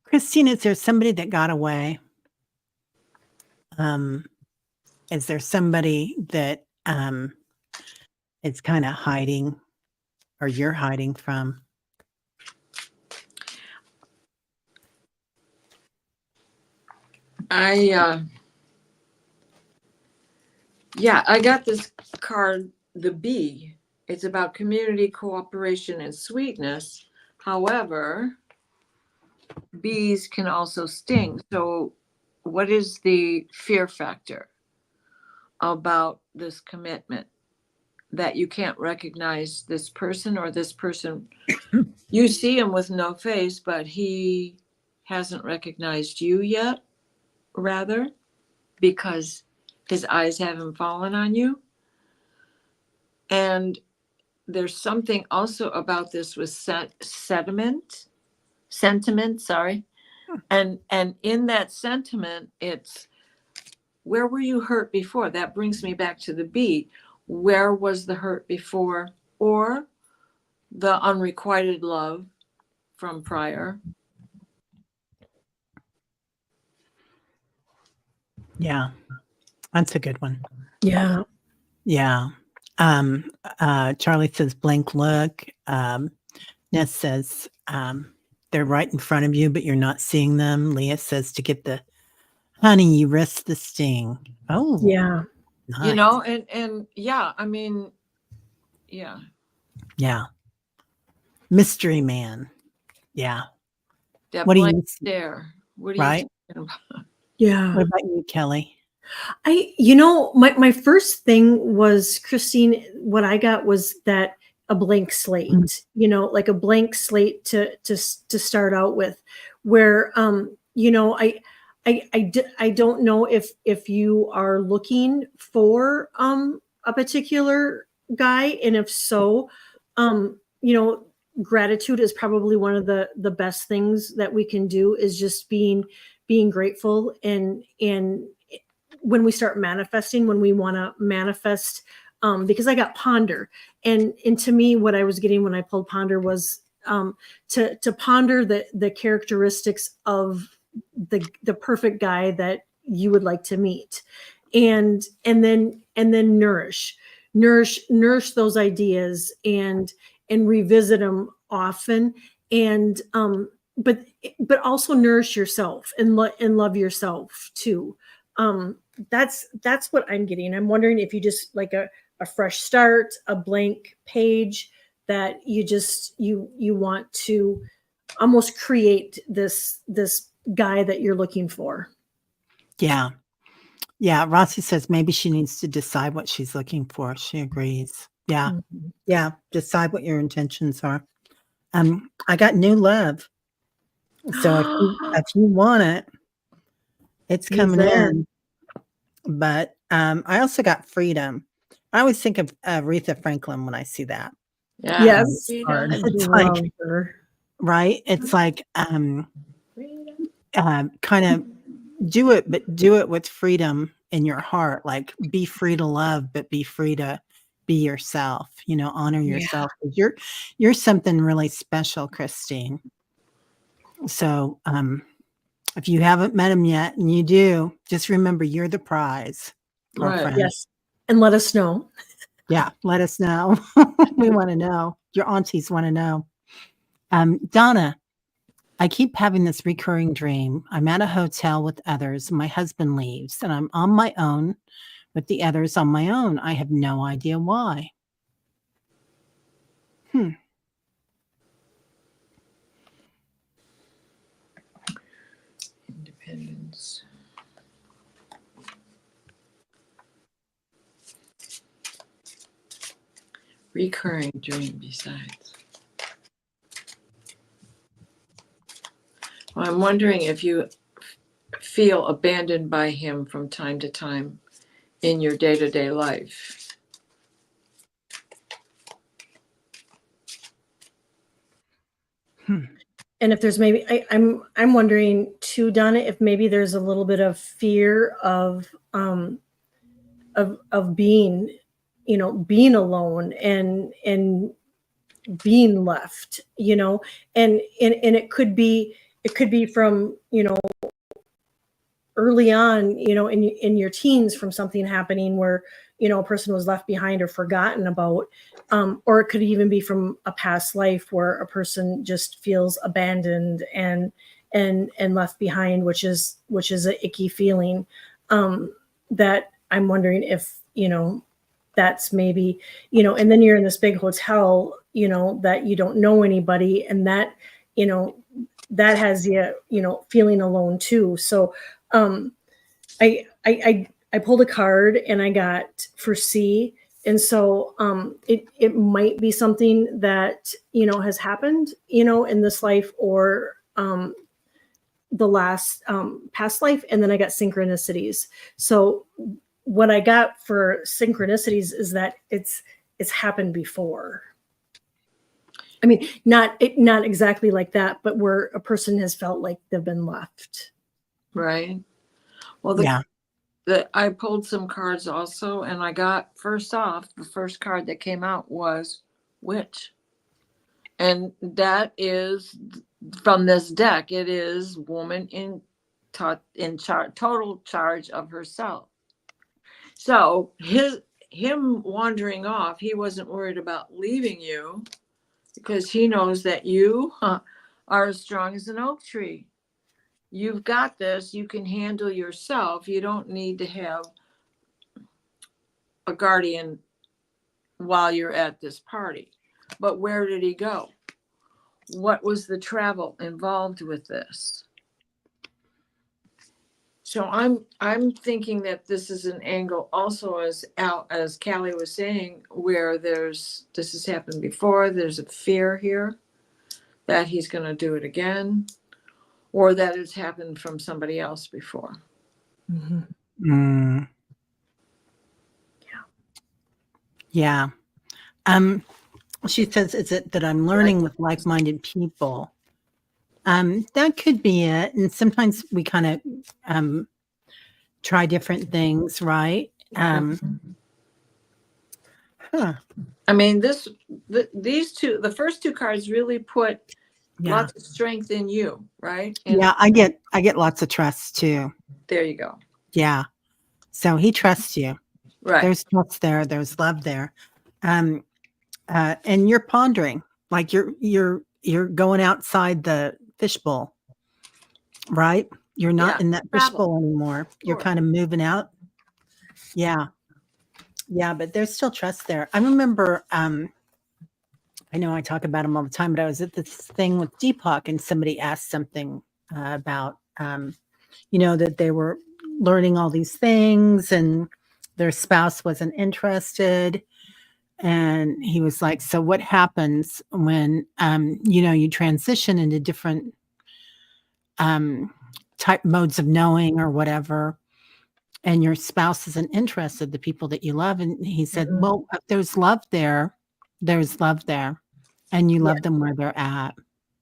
B: Christine, is there somebody that got away? Is there somebody that is kind of hiding, or you're hiding from?
A: I got this card, the B. It's about community cooperation and sweetness. However, bees can also sting. So what is the fear factor about this commitment, that you can't recognize this person, or this person, you see him with no face, but he hasn't recognized you yet, rather, because his eyes haven't fallen on you? And there's something also about this with sentiment, sorry. And in that sentiment, it's, where were you hurt before? That brings me back to the B. Where was the hurt before, or the unrequited love from prior?
B: Yeah, that's a good one.
C: Yeah.
B: Yeah. Charlie says blank look. Ness says they're right in front of you, but you're not seeing them. Leah says to get the honey, you risk the sting. Oh,
C: Yeah.
B: nice.
A: You know, and yeah, I mean, yeah.
B: Yeah. Mystery man. Yeah.
A: That
B: What do
A: blank
B: you
A: stare. What are
B: right?
A: you talking about?
C: Yeah.
B: What about you, Kelly?
C: My first thing was, Christine, what I got was that a blank slate, like a blank slate to start out with, where, I don't know if you are looking for, a particular guy. And if so, gratitude is probably one of the best things that we can do, is just being grateful. And when we start manifesting, when we want to manifest, because I got ponder, and to me, what I was getting when I pulled ponder was to ponder the characteristics of the perfect guy that you would like to meet, and then nourish those ideas, and revisit them often, and but also nourish yourself, and love yourself too. That's what I'm getting. I'm wondering if you just like a fresh start, a blank page, that you want to almost create this guy that you're looking for.
B: Yeah. Yeah. Rossi says maybe she needs to decide what she's looking for. She agrees. Yeah.
C: Mm-hmm.
B: Yeah. Decide what your intentions are. I got new love. So if you want it, it's
C: He's
B: coming
C: there.
B: in. But I also got freedom. I always think of Aretha Franklin when I see that.
A: Yeah.
C: Yes.
A: Freedom.
B: It's
C: Love
B: like,
C: her.
B: right? It's like
A: Freedom.
B: kind of do it, but do it with freedom in your heart. Like, be free to love, but be free to be yourself. Honor
C: Yeah.
B: yourself. You're something really special, Christine. So if you haven't met him yet, and you do, just remember you're the prize, girlfriend.
A: Right.
C: Yes. And let us know.
B: Yeah, let us know. We want to know. Your aunties want to know. Donna, I keep having this recurring dream. I'm at a hotel with others. My husband leaves, and I'm on my own with the others on my own. I have no idea why.
A: Independence. Recurring dream besides. Well, I'm wondering if you feel abandoned by him from time to time in your day-to-day life.
C: And if there's maybe, I'm wondering too, Donna, if maybe there's a little bit of fear of being, being alone, and being left, and it could be from, early on, in your teens from something happening where, a person was left behind or forgotten about, or it could even be from a past life where a person just feels abandoned and left behind, which is an icky feeling, that I'm wondering if, that's maybe, and then you're in this big hotel, that you don't know anybody, and that, that has you, feeling alone too. So, I pulled a card and I got for C. And so it might be something that, has happened, in this life or the last past life. And then I got synchronicities. So what I got for synchronicities is that it's happened before. I mean, not exactly like that, but where a person has felt like they've been left.
A: Right. Well, I pulled some cards also, and I got, first off, the first card that came out was Witch. And that is from this deck. It is woman in total charge of herself. So him wandering off, he wasn't worried about leaving you because he knows that you are as strong as an oak tree. You've got this. You can handle yourself. You don't need to have a guardian while you're at this party. But where did he go? What was the travel involved with this? So I'm thinking that this is an angle also, as Callie was saying, where this has happened before. There's a fear here that he's going to do it again, or that it's happened from somebody else before.
B: Mm-hmm. Mm. Yeah. She says, is it that I'm learning with like-minded people? That could be it. And sometimes we kind of try different things, right?
A: I mean, these two, the first two cards really put lots of strength in you, right? And
B: I get lots of trust too.
A: there you go.
B: Yeah. So he trusts you.
A: Right.
B: There's trust there. There's love there. And you're pondering, like you're going outside the fishbowl, right? You're not in that fishbowl anymore. Sure. You're kind of moving out. Yeah. Yeah. But there's still trust there. I remember, I know I talk about him all the time, but I was at this thing with Deepak and somebody asked something about, that they were learning all these things and their spouse wasn't interested. And he was like, so what happens when, you transition into different type modes of knowing or whatever, and your spouse isn't interested, the people that you love? And he said, well, if there's love there, and you love them where they're at.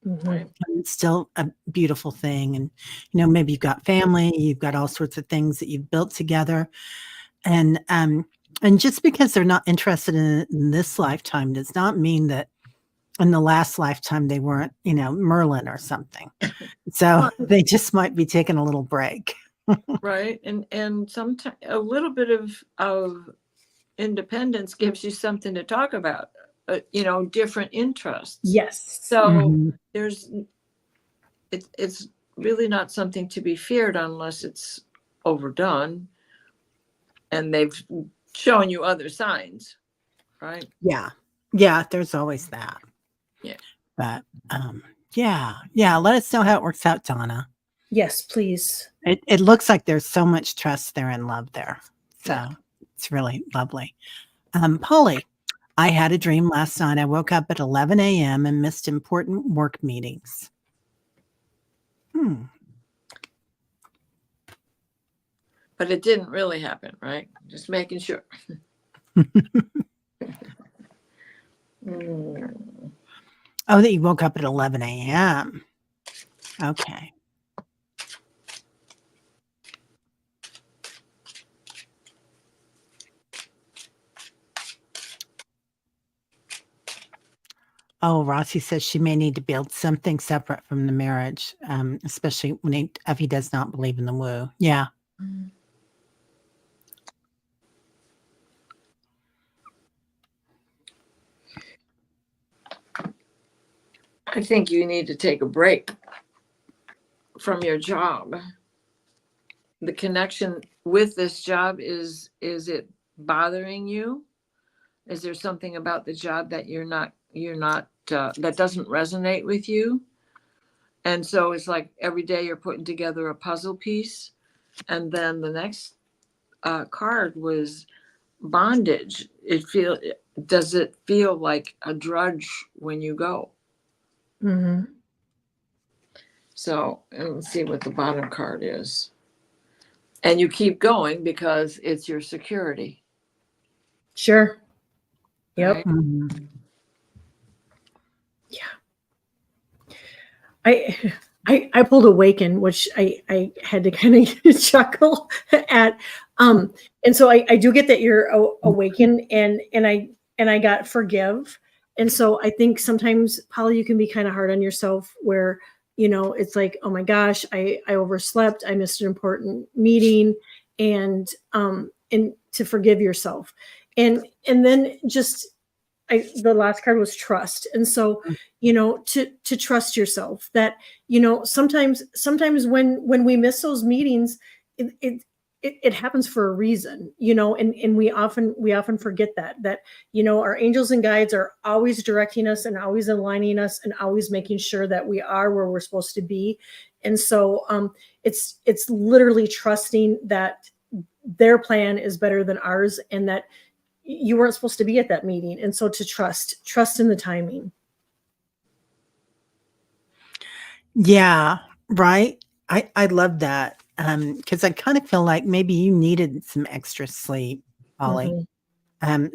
B: And it's still a beautiful thing. And, maybe you've got family, you've got all sorts of things that you've built together. And just because they're not interested in it in this lifetime does not mean that in the last lifetime they weren't, Merlin or something. So they just might be taking a little break.
A: Right. And sometimes a little bit of independence gives you something to talk about, different interests.
C: Yes.
A: So it's really not something to be feared unless it's overdone and they've shown you other signs, right?
B: Yeah. Yeah. There's always that.
A: Yeah.
B: But yeah. Let us know how it works out, Donna.
C: Yes, please.
B: It looks like there's so much trust there and love there. So it's really lovely. Polly, I had a dream last night. I woke up at 11 a.m. and missed important work meetings.
A: But it didn't really happen, right? Just making sure.
B: Oh, that you woke up at 11 a.m. Okay. Oh, Rossi says she may need to build something separate from the marriage, especially if he does not believe in the woo. Yeah.
A: I think you need to take a break from your job. The connection with this job is it bothering you? Is there something about the job that you're not that doesn't resonate with you? And so it's like every day you're putting together a puzzle piece. And then the next card was bondage. Does it feel like a drudge when you go?
C: Mm-hmm.
A: So let's see what the bottom card is. And you keep going because it's your security.
C: Sure. Yep.
A: Right?
B: Mhm.
C: I pulled Awaken, which I had to kind of chuckle at. And so I do get that you're awakened, and I got Forgive. And so I think sometimes, Polly, you can be kind of hard on yourself where, it's like, oh my gosh, I overslept, I missed an important meeting, and to forgive yourself. And then just the last card was trust. And so, to trust yourself that, sometimes when we miss those meetings, it happens for a reason, and we often forget that, our angels and guides are always directing us and always aligning us and always making sure that we are where we're supposed to be. And so, it's literally trusting that their plan is better than ours, and that you weren't supposed to be at that meeting. And so to trust in the timing.
B: Yeah, right. I love that. Because I kind of feel like maybe you needed some extra sleep, Ollie.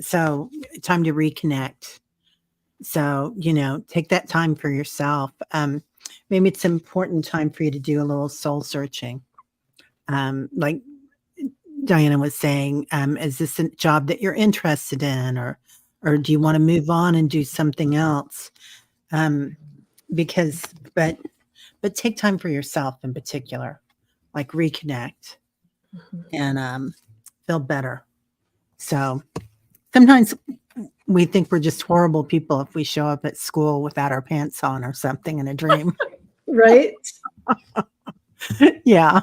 B: So time to reconnect. So, take that time for yourself. Maybe it's an important time for you to do a little soul searching. Like Diana was saying, is this a job that you're interested in, or do you want to move on and do something else? Because, but take time for yourself in particular, like reconnect and feel better. So sometimes we think we're just horrible people if we show up at school without our pants on or something in a dream.
C: Right.
B: Yeah.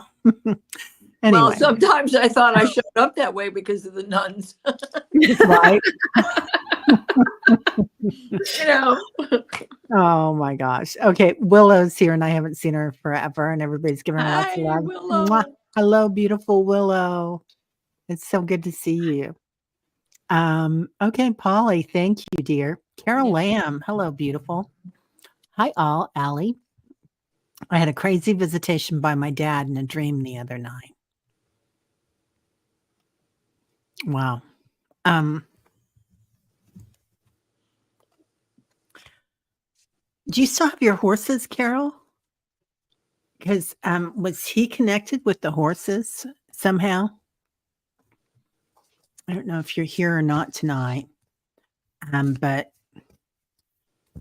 B: Anyway.
A: Well, sometimes I thought I showed up that way because of the nuns.
B: Right. Oh my gosh. Okay. Willow's here and I haven't seen her forever and everybody's giving her lots of
A: Hi,
B: love.
A: Willow.
B: Mwah. Hello, beautiful Willow. It's so good to see you. Okay, Polly, thank you, dear. Carol Lamb. Hello, beautiful. Hi, all. Aley. I had a crazy visitation by my dad in a dream the other night. Wow. Do you still have your horses, Carol? Because was he connected with the horses somehow? I don't know if you're here or not tonight, but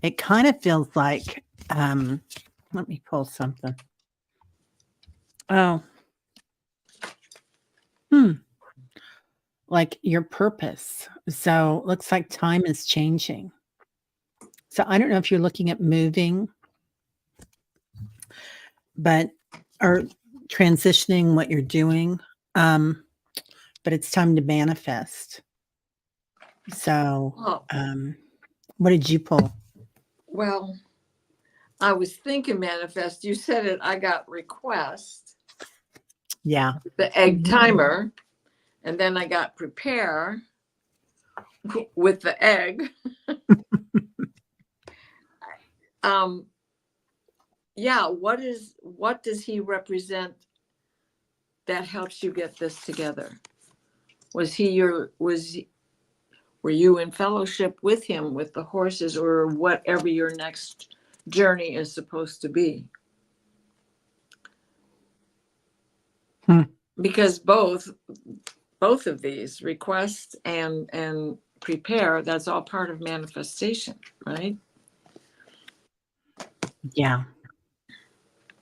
B: it kind of feels like, let me pull something. Oh, like your purpose. So looks like time is changing. So I don't know if you're looking at moving, or transitioning what you're doing, but it's time to manifest. So, what did you pull?
A: Well, I was thinking manifest. You said it. I got request.
B: Yeah.
A: The egg timer. And then I got prepare with the egg. Yeah. What does he represent that helps you get this together? Were you in fellowship with him, with the horses, or whatever your next journey is supposed to be? Because both of these, request and prepare, that's all part of manifestation, right?
B: Yeah.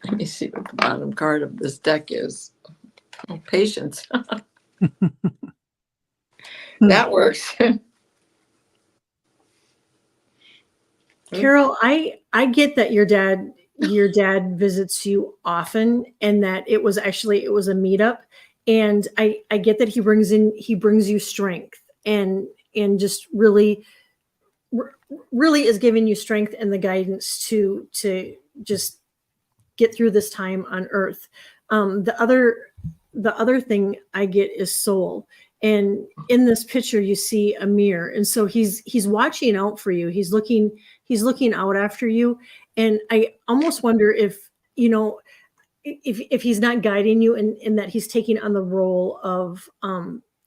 A: Let me see what the bottom card of this deck is. Oh, patience. That works.
C: Carol, I get that your dad visits you often, and that it was a meetup, and I get that he brings you strength, and just really is giving you strength and the guidance to just get through this time on earth. The other thing I get is soul. And in this picture, you see a mirror. And so he's watching out for you. He's looking out after you. And I almost wonder if, if he's not guiding you, and that he's taking on the role of,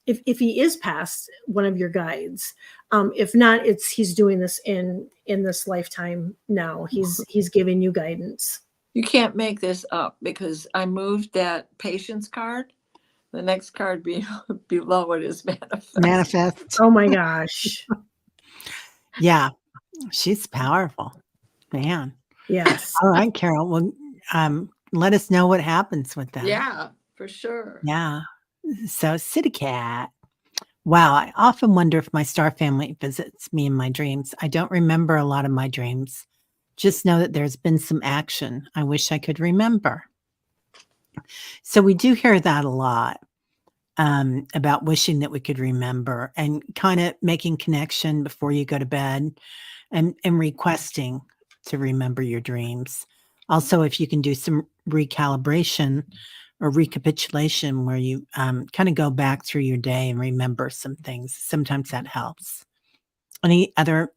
C: if he is past one of your guides. If not, he's doing this in this lifetime now. He's giving you guidance.
A: You can't make this up, because I moved that patience card. The next card below it is manifest.
B: Manifest.
C: Oh my gosh.
B: Yeah. She's powerful. Man.
C: Yes.
B: All right, Carol. Well, let us know what happens with that.
A: Yeah, for sure.
B: Yeah. So, City Cat. Wow. I often wonder if my star family visits me in my dreams. I don't remember a lot of my dreams. Just know that there's been some action I wish I could remember. So we do hear that a lot, about wishing that we could remember, and kind of making connection before you go to bed, and requesting to remember your dreams. Also, if you can do some recalibration or recapitulation where you kind of go back through your day and remember some things, sometimes that helps. Any other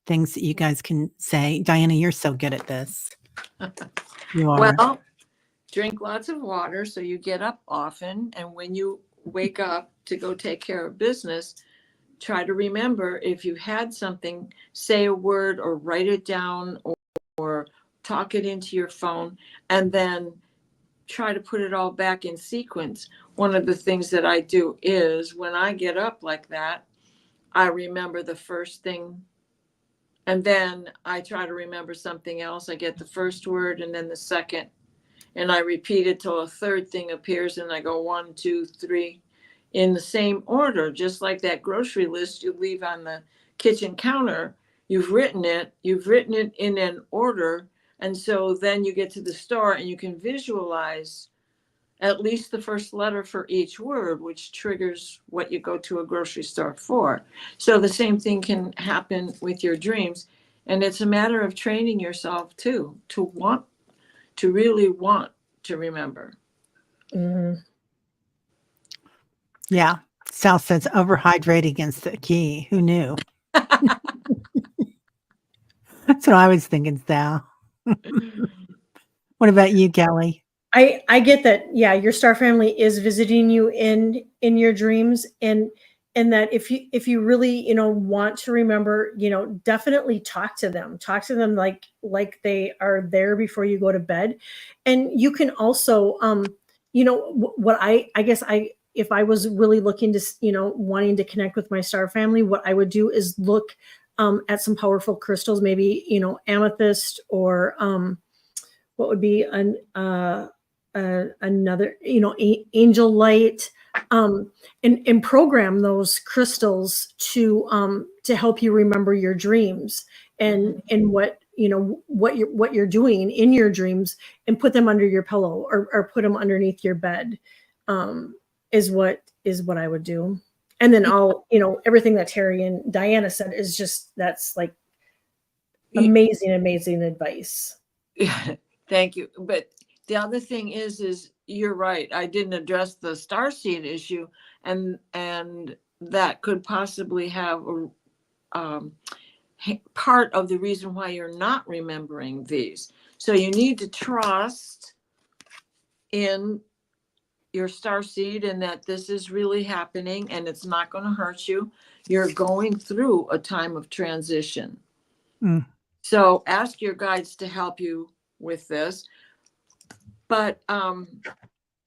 B: things that you guys can say? Diana, you're so good at this. You are.
A: Well, drink lots of water so you get up often. And when you wake up to go take care of business, try to remember, if you had something, say a word or write it down, or talk it into your phone, and then try to put it all back in sequence. One of the things that I do is, when I get up like that, I remember the first thing, and then I try to remember something else. I get the first word and then the second, and I repeat it till a third thing appears, and I go 1, 2, 3 in the same order, just like that grocery list you leave on the kitchen counter. You've written it in an order, and so then you get to the store and you can visualize at least the first letter for each word, which triggers what you go to a grocery store for. So the same thing can happen with your dreams. And it's a matter of training yourself too, to really want to remember.
C: Mm-hmm.
B: Yeah. Sal says overhydrate against the key. Who knew? That's what I was thinking, Sal. What about you, Kelly?
C: I get that. Yeah, your star family is visiting you in your dreams, and that if you really want to remember, definitely talk to them like they are there before you go to bed. And you can also what I guess if I was really looking to wanting to connect with my star family, what I would do is look at some powerful crystals, maybe amethyst, or what would be another angel light, and program those crystals to help you remember your dreams, and what what you're doing in your dreams, and put them under your pillow, or put them underneath your bed, is what I would do. And then all everything that Teri and Diana said is just, that's like amazing advice.
A: Yeah, thank you. But the other thing is you're right. I didn't address the starseed issue, and that could possibly have part of the reason why you're not remembering these. So you need to trust in your starseed, and that this is really happening, and it's not going to hurt you. You're going through a time of transition.
B: Mm.
A: So ask your guides to help you with this. But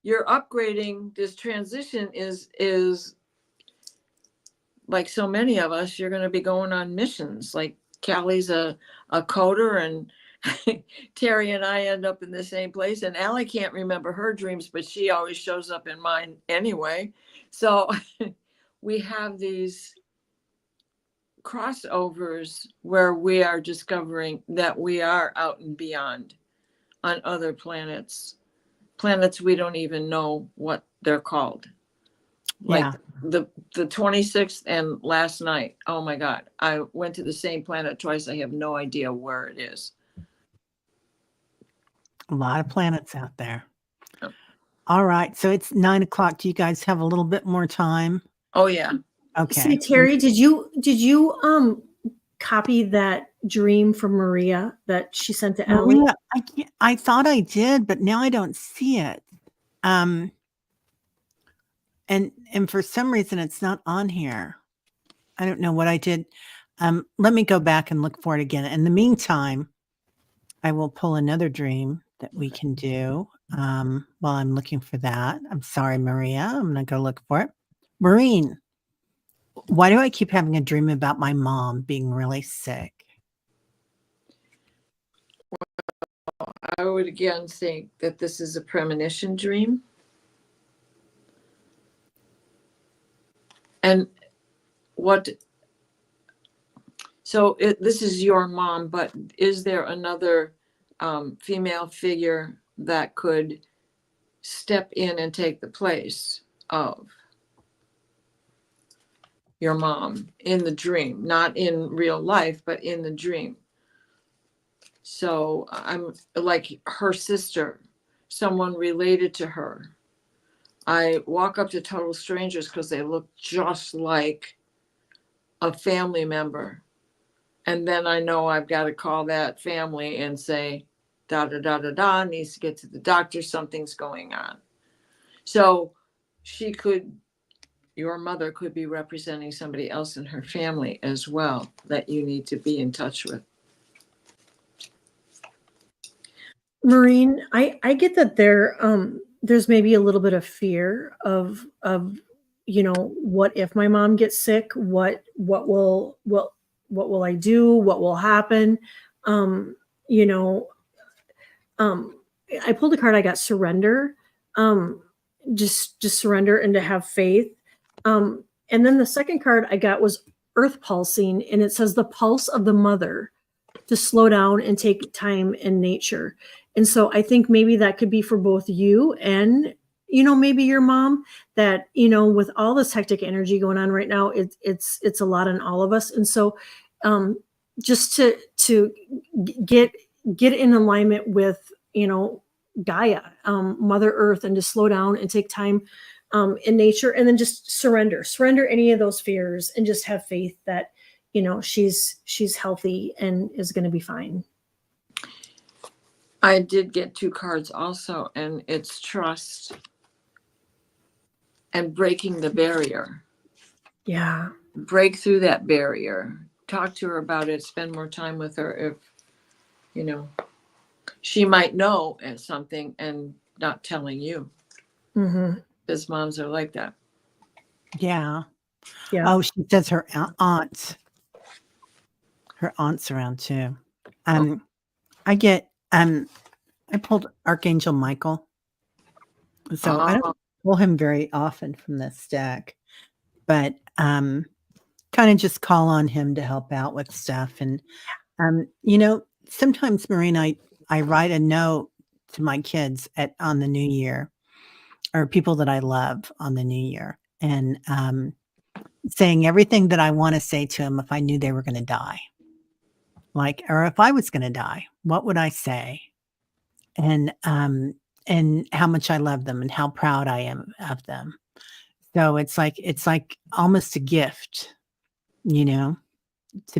A: you're upgrading. This transition is like so many of us, you're going to be going on missions, like Callie's a coder, and Teri and I end up in the same place. And Aley can't remember her dreams, but she always shows up in mine anyway. So we have these crossovers where we are discovering that we are out and beyond on other planets we don't even know what they're called. Like
B: Yeah.
A: the 26th and last night, oh my God, I went to the same planet twice. I have no idea where it is.
B: A lot of planets out there.
A: Oh.
B: All right. So it's 9 o'clock. Do you guys have a little bit more time?
A: Oh yeah.
B: Okay.
C: See, Teri, did you copy that dream from Maria that she sent to Aley?
B: Maria, I thought I did, but now I don't see it. And for some reason it's not on here. I don't know what I did. Let me go back and look for it again. In the meantime, I will pull another dream that we can do while I'm looking for that. I'm sorry, Maria. I'm going to go look for it. Maureen, why do I keep having a dream about my mom being really sick?
A: I would again think that this is a premonition dream. And this is your mom, but is there another female figure that could step in and take the place of your mom in the dream? Not in real life, but in the dream. So I'm like her sister, someone related to her. I walk up to total strangers because they look just like a family member. And then I know I've got to call that family and say, da, da, da, da, da, needs to get to the doctor. Something's going on. So your mother could be representing somebody else in her family as well that you need to be in touch with.
C: Maureen, I get that there's maybe a little bit of fear of what if my mom gets sick? What will I do? What will happen? I pulled a card. I got surrender. Just surrender and to have faith. And then the second card I got was earth pulsing, and it says the pulse of the mother, to slow down and take time in nature. And so I think maybe that could be for both you and, maybe your mom, that, with all this hectic energy going on right now, it's a lot on all of us. And so just to get in alignment with, Gaia, Mother Earth, and to slow down and take time in nature, and then just surrender any of those fears and just have faith that, she's healthy and is going to be fine.
A: I did get 2 cards also, and it's trust and breaking the barrier.
C: Yeah.
A: Break through that barrier. Talk to her about it. Spend more time with her. If, she might know something and not telling you.
C: Mm-hmm.
A: Because moms are like that.
B: Yeah.
C: Yeah.
B: Oh, she says her aunts. Her aunt's around too. I pulled Archangel Michael. So I don't pull him very often from this deck, but kind of just call on him to help out with stuff. And sometimes, Maureen, I write a note to my kids on the new year, or people that I love on the new year, and saying everything that I want to say to them if I knew they were going to die. Or if I was going to die, what would I say? And how much I love them and how proud I am of them. So it's like almost a gift, to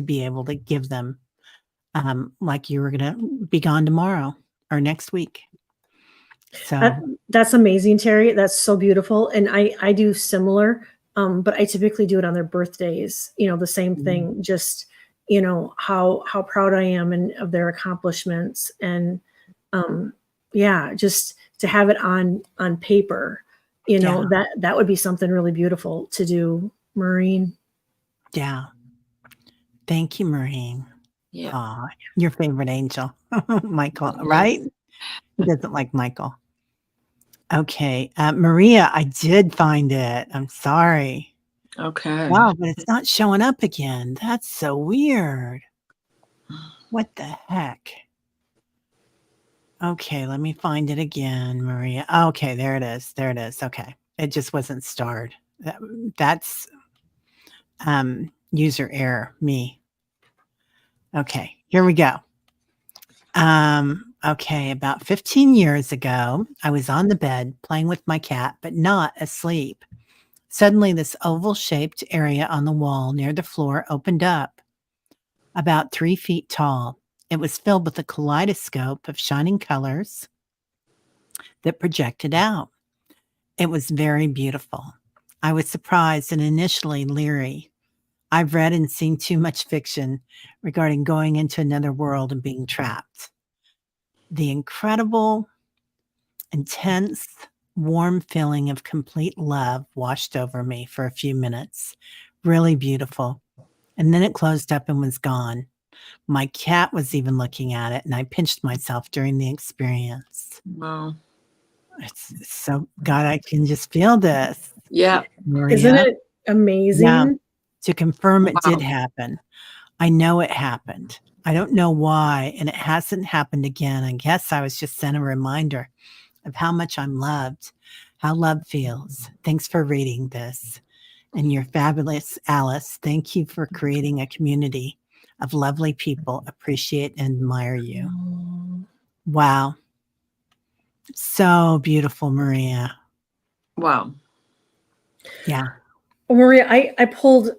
B: be able to give them, like you were going to be gone tomorrow or next week. So
C: that's amazing, Teri. That's so beautiful. And I do similar, but I typically do it on their birthdays, the same thing, just, how proud I am and of their accomplishments. And, just to have it on paper, that would be something really beautiful to do, Maureen.
B: Yeah. Thank you, Maureen.
A: Yeah.
B: Aw, your favorite angel, Michael,
A: Mhm.
B: right? Who doesn't like Michael? Okay, Maria, I did find it. I'm sorry.
A: Okay.
B: Wow, but it's not showing up again. That's so weird. What the heck? Okay, let me find it again, Maria. Okay, there it is. There it is. Okay. It just wasn't starred. That's user error, me. Okay, here we go. Okay, about 15 years ago, I was on the bed playing with my cat, but not asleep. Suddenly, this oval shaped area on the wall near the floor opened up, about 3 feet tall. It was filled with a kaleidoscope of shining colors that projected out. It was very beautiful. I was surprised and initially leery. I've read and seen too much fiction regarding going into another world and being trapped. The incredible, intense, warm feeling of complete love washed over me for a few minutes. Really beautiful. And then it closed up and was gone. My cat was even looking at it, and I pinched myself during the experience.
A: Wow.
B: It's so, God, I can just feel this,
A: Yeah.
C: Isn't
B: Maria.
C: it
B: Yeah,
C: amazing?
B: to confirm it did
A: Wow.
B: happen. I know it happened. I don't know why, and it hasn't happened again. I guess I was just sent a reminder of how much I'm loved, how love feels. Thanks for reading this. And you're fabulous, Alice. Thank you for creating a community of lovely people. Appreciate and admire you. Wow. So beautiful, Maria.
A: Wow.
B: Yeah.
C: Well, Maria, I pulled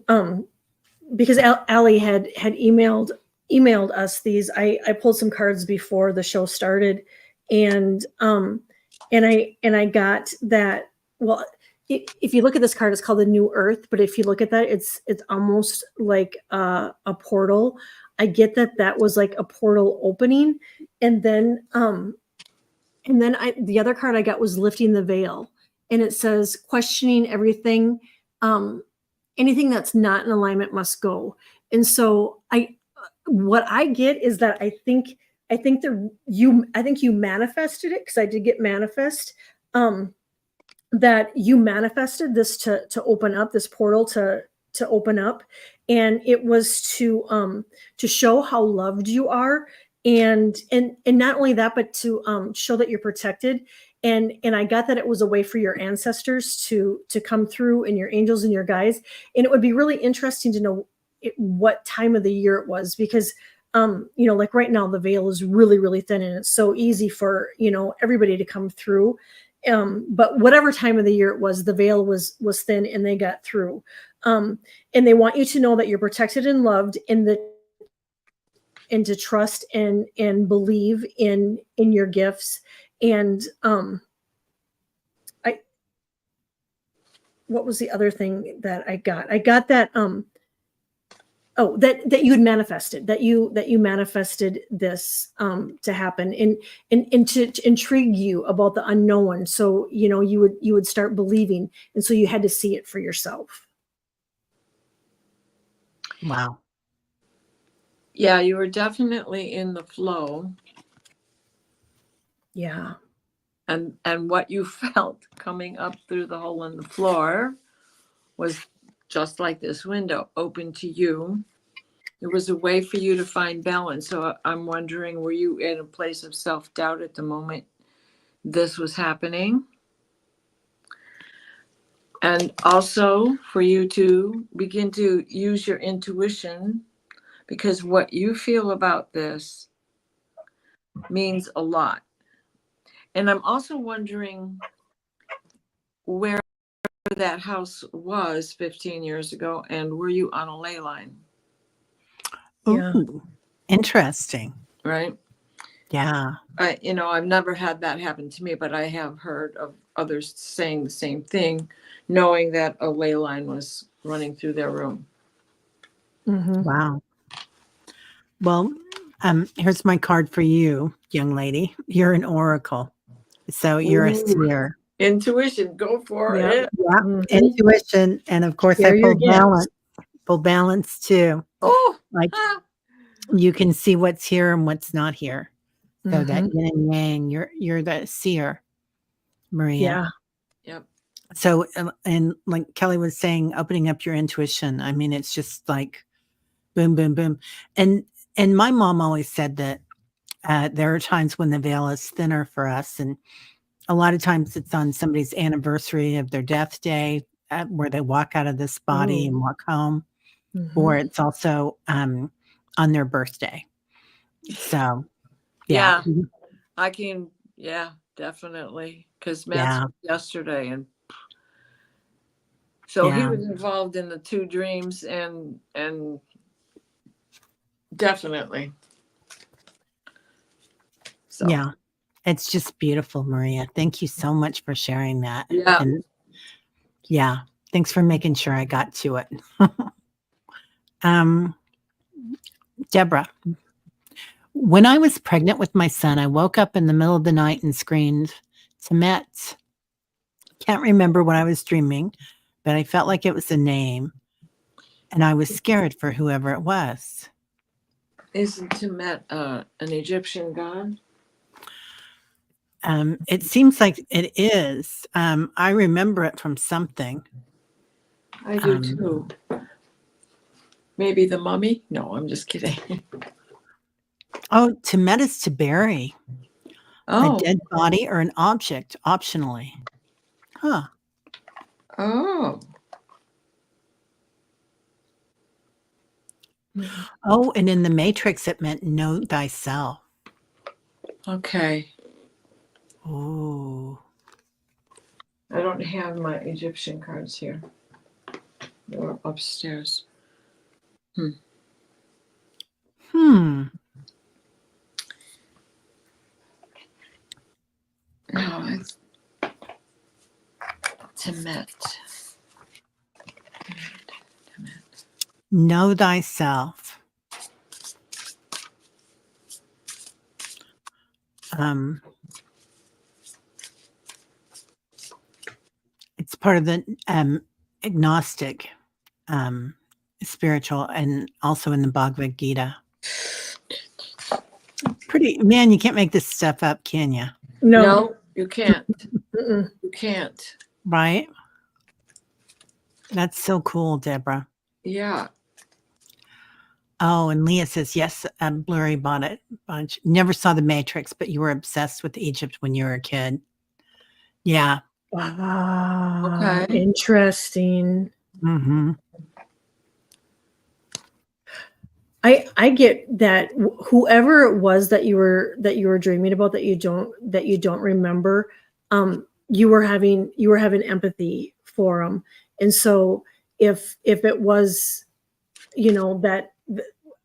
C: because Aley had emailed us these. I pulled some cards before the show started, and I got that. Well, if you look at this card, it's called the New Earth. But if you look at that, it's almost like a portal. I get that was like a portal opening, and then the other card I got was lifting the veil, and it says questioning everything. Anything that's not in alignment must go. And so what I get is that I think you manifested it, because I did get manifest, that you manifested this to open up, this portal to open up, and it was to show how loved you are, and not only that, but to show that you're protected. And I got that it was a way for your ancestors to come through, and your angels and your guides. And it would be really interesting to know what time of the year it was, because like right now the veil is really, really thin, and it's so easy for everybody to come through. But whatever time of the year it was, the veil was thin, and they got through. And they want you to know that you're protected and loved, and to trust and believe in your gifts. And what was the other thing that I got? I got that that you had manifested, that you manifested this to happen, and to intrigue you about the unknown. So you would start believing, and so you had to see it for yourself.
B: Wow.
A: Yeah, you were definitely in the flow.
C: Yeah.
A: And what you felt coming up through the hole in the floor was just like this window open to you. It was a way for you to find balance. So I'm wondering, were you in a place of self-doubt at the moment this was happening? And also for you to begin to use your intuition, because what you feel about this means a lot. And I'm also wondering where that house was 15 years ago, and were you on a ley line?
C: Yeah.
B: Ooh, interesting.
A: Right?
B: Yeah.
A: I've never had that happen to me, but I have heard of others saying the same thing, knowing that a ley line was running through their room.
C: Mm-hmm.
B: Wow. Well, here's my card for you, young lady. You're an oracle. So you're a
A: Ooh.
B: seer.
A: Intuition, go for
C: Yeah.
A: it.
B: Yeah.
C: Mhm.
B: Intuition. And of course,
C: Share
B: I
C: your
B: pulled
C: gifts.
B: balance. Pull balance too.
A: Oh,
B: Like You can see what's here and what's not here. So that
C: Mhm.
B: yin and yang, you're the seer, Maria.
C: Yeah.
A: Yep.
B: So, and like Kelly was saying, opening up your intuition. I mean, it's just like boom, boom, boom. And my mom always said that there are times when the veil is thinner for us, and a lot of times it's on somebody's anniversary of their death day, where they walk out of this body
C: Oh.
B: and walk home, or
C: Mhm.
B: it's also on their birthday. So, yeah,
A: Yeah, I can. Yeah, definitely. Because Matt's
B: yeah,
A: was yesterday, and so he
B: yeah,
A: was involved in the two dreams, and definitely. So
B: yeah. It's just beautiful, Maria. Thank you so much for sharing that.
A: yeah,
B: And yeah, thanks for making sure I got to it. um, Deborah, when I was pregnant with my son, I woke up in the middle of the night and screamed, Temet. Can't remember what I was dreaming, but I felt like it was a name, and I was scared for whoever it was.
A: isn't Timet an Egyptian god?
B: It seems like it is. I remember it from something.
A: I do
B: Um,
A: too. Maybe the mummy? No, I'm just kidding.
B: oh, Temet is to bury a
A: Oh,
B: dead body or an object, optionally. Huh.
A: oh,
B: Oh, and in the Matrix, it meant know thyself.
A: okay.
B: Oh,
A: I don't have my Egyptian cards here. They're upstairs.
B: hmm.
A: No, it's Timet.
B: Know thyself. Um, it's part of the agnostic spiritual, and also in the Bhagavad Gita. Pretty man, you can't make this stuff up, can you?
C: No.
A: No, you can't.
C: Mm-mm.
A: You can't.
B: Right? That's so cool, Deborah.
A: Yeah.
B: Oh, and Leah says, yes, Blurry bought it bunch. Never saw the Matrix, but you were obsessed with Egypt when you were a kid. Yeah.
C: Ah,
A: Okay.
C: interesting.
B: Mm-hmm.
C: I get that whoever it was that you were dreaming about that you don't remember, you were having empathy for them, and so if it was, that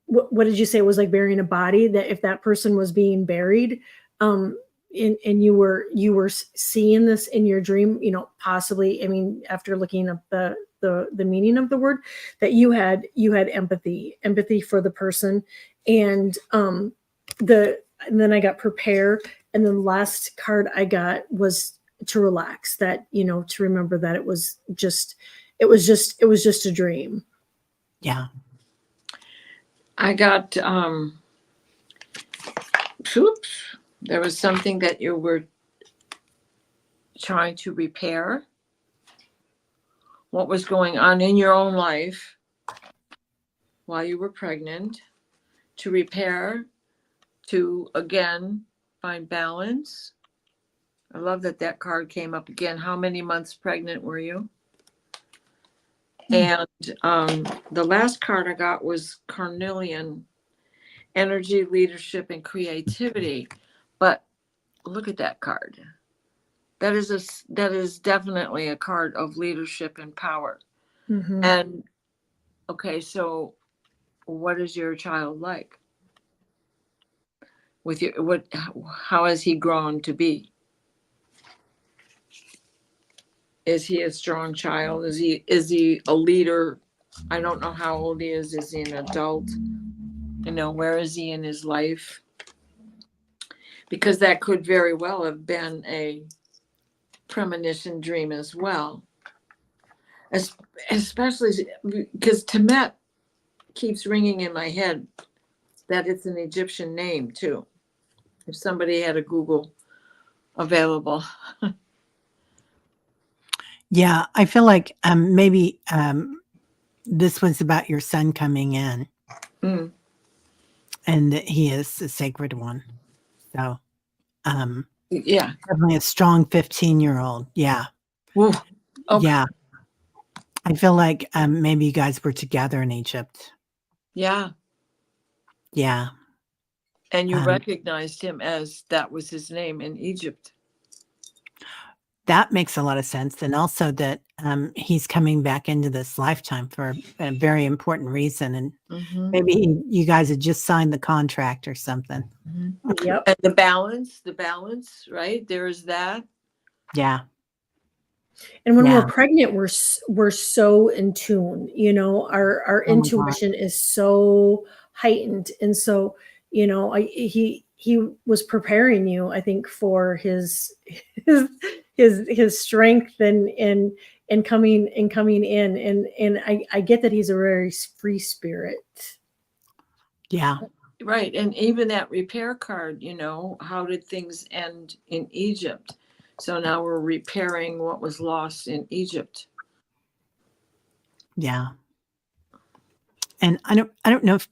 C: what did you say, it was like burying a body, that if that person was being buried, um and you were seeing this in your dream, possibly, I mean, after looking up the meaning of the word, that you had empathy for the person, and and then I got prepare, and then the last card I got was to relax, that, to remember that it was just a dream.
B: Yeah.
A: I got oops. There was something that you were trying to repair. What was going on in your own life while you were pregnant, to repair, to again find balance. I love that card came up again. How many months pregnant were you? And the last card I got was Carnelian, energy, leadership, and creativity. But look at that card. That is definitely a card of leadership and power.
C: Mm-hmm.
A: And okay, so what is your child like? With your how has he grown to be? Is he a strong child? Is he a leader? I don't know how old he is. Is he an adult? Where is he in his life? Because that could very well have been a premonition dream as well. Especially because Temet keeps ringing in my head. that it's an Egyptian name too. If somebody had a Google available.
B: Yeah, I feel like maybe this was about your son coming in,
A: Mm,
B: and that he is the sacred one. So
A: yeah.
B: definitely a strong 15-year-old. Yeah.
A: Woo. Okay.
B: Yeah. I feel like maybe you guys were together in Egypt.
A: Yeah.
B: Yeah.
A: And you
B: Um,
A: recognized him as that was his name in Egypt.
B: that makes a lot of sense. And also that he's coming back into this lifetime for a very important reason. And
A: Mm-hmm.
B: maybe you guys had just signed the contract or something.
A: Mm-hmm.
C: Yep.
A: And the balance, right? There's that.
B: Yeah.
C: And when
B: Yeah.
C: we're pregnant, we're so in tune. You know, our
B: Oh my God.
C: intuition is so heightened, and so he was preparing you, I think, for his strength and coming in, and I get that he's a very free spirit.
B: Yeah.
A: Right. And even that repair card, how did things end in Egypt? So now we're repairing what was lost in Egypt.
B: Yeah. And I don't know if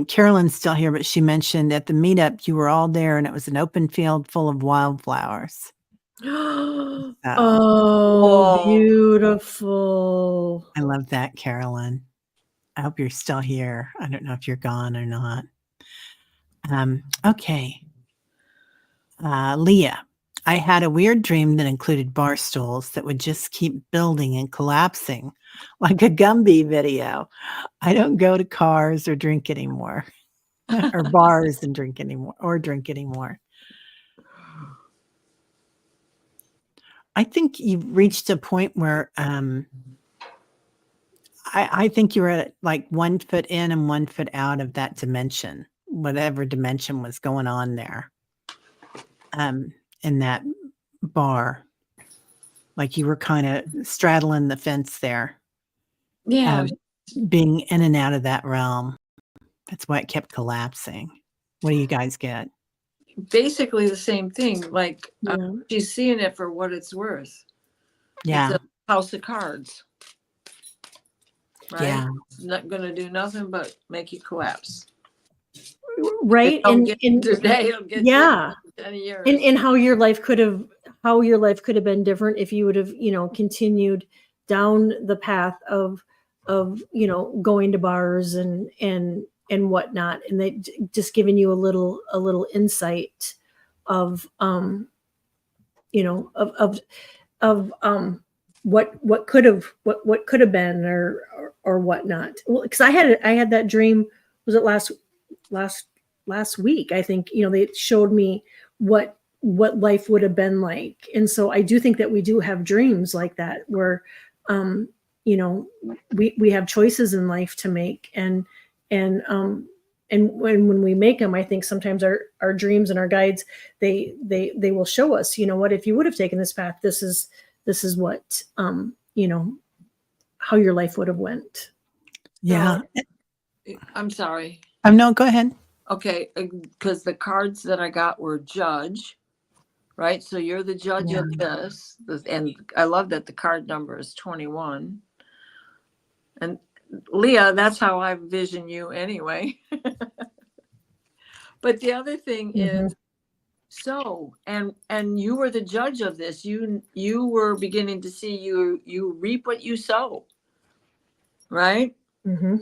B: Carolyn's still here, but she mentioned at the meetup you were all there and it was an open field full of wildflowers.
C: Oh,
A: Whoa.
C: beautiful.
B: I love that, Carolyn. I hope you're still here. I don't know if you're gone or not. Okay. Leah, I had a weird dream that included bar stools that would just keep building and collapsing like a Gumby video. I don't go to cars or drink anymore, or bars and drink anymore. I think you've reached a point where I think you were at like 1 foot in and 1 foot out of that dimension, whatever dimension was going on there, in that bar. Like you were kind of straddling the fence there,
A: Yeah.
B: being in and out of that realm. That's why it kept collapsing. What do you guys get?
A: Basically the same thing. Like
C: Yeah.
A: she's seeing it for what it's worth.
B: Yeah.
A: It's a house of cards. Right?
B: Yeah.
A: It's not going to do nothing but make you collapse.
C: Right.
A: Don't get today, it'll get
C: yeah.
A: you in 10 years.
C: And how your life could have been different if you would have continued down the path of going to bars and whatnot, and they just giving you a little insight of what could have been or whatnot. Well, because I had that dream. Was it last week? I think they showed me what life would have been like, and so I do think that we do have dreams like that where we have choices in life to make, and when we make them, I think sometimes our dreams and our guides they will show us, what if you would have taken this path, this is what how your life would have went.
B: Yeah.
A: I'm sorry.
B: No, go ahead.
A: Okay, because the cards that I got were judge, right? So you're the judge of this, and I love that the card number is 21. And Leah, that's how I vision you anyway. But the other thing is, and you were the judge of this. You were beginning to see you reap what you sow, right?
C: Mm-hmm.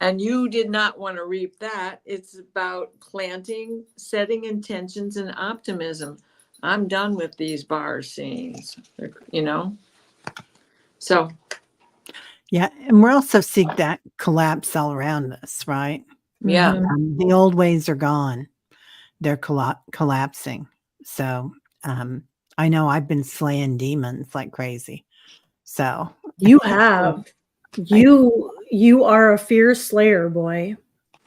A: And you did not want to reap that. It's about planting, setting intentions, and optimism. I'm done with these bar scenes, So.
B: Yeah. And we're also seeing that collapse all around us, right?
A: Yeah.
B: The old ways are gone. They're collapsing. So I know I've been slaying demons like crazy. So
C: you have. You are a fierce slayer, boy.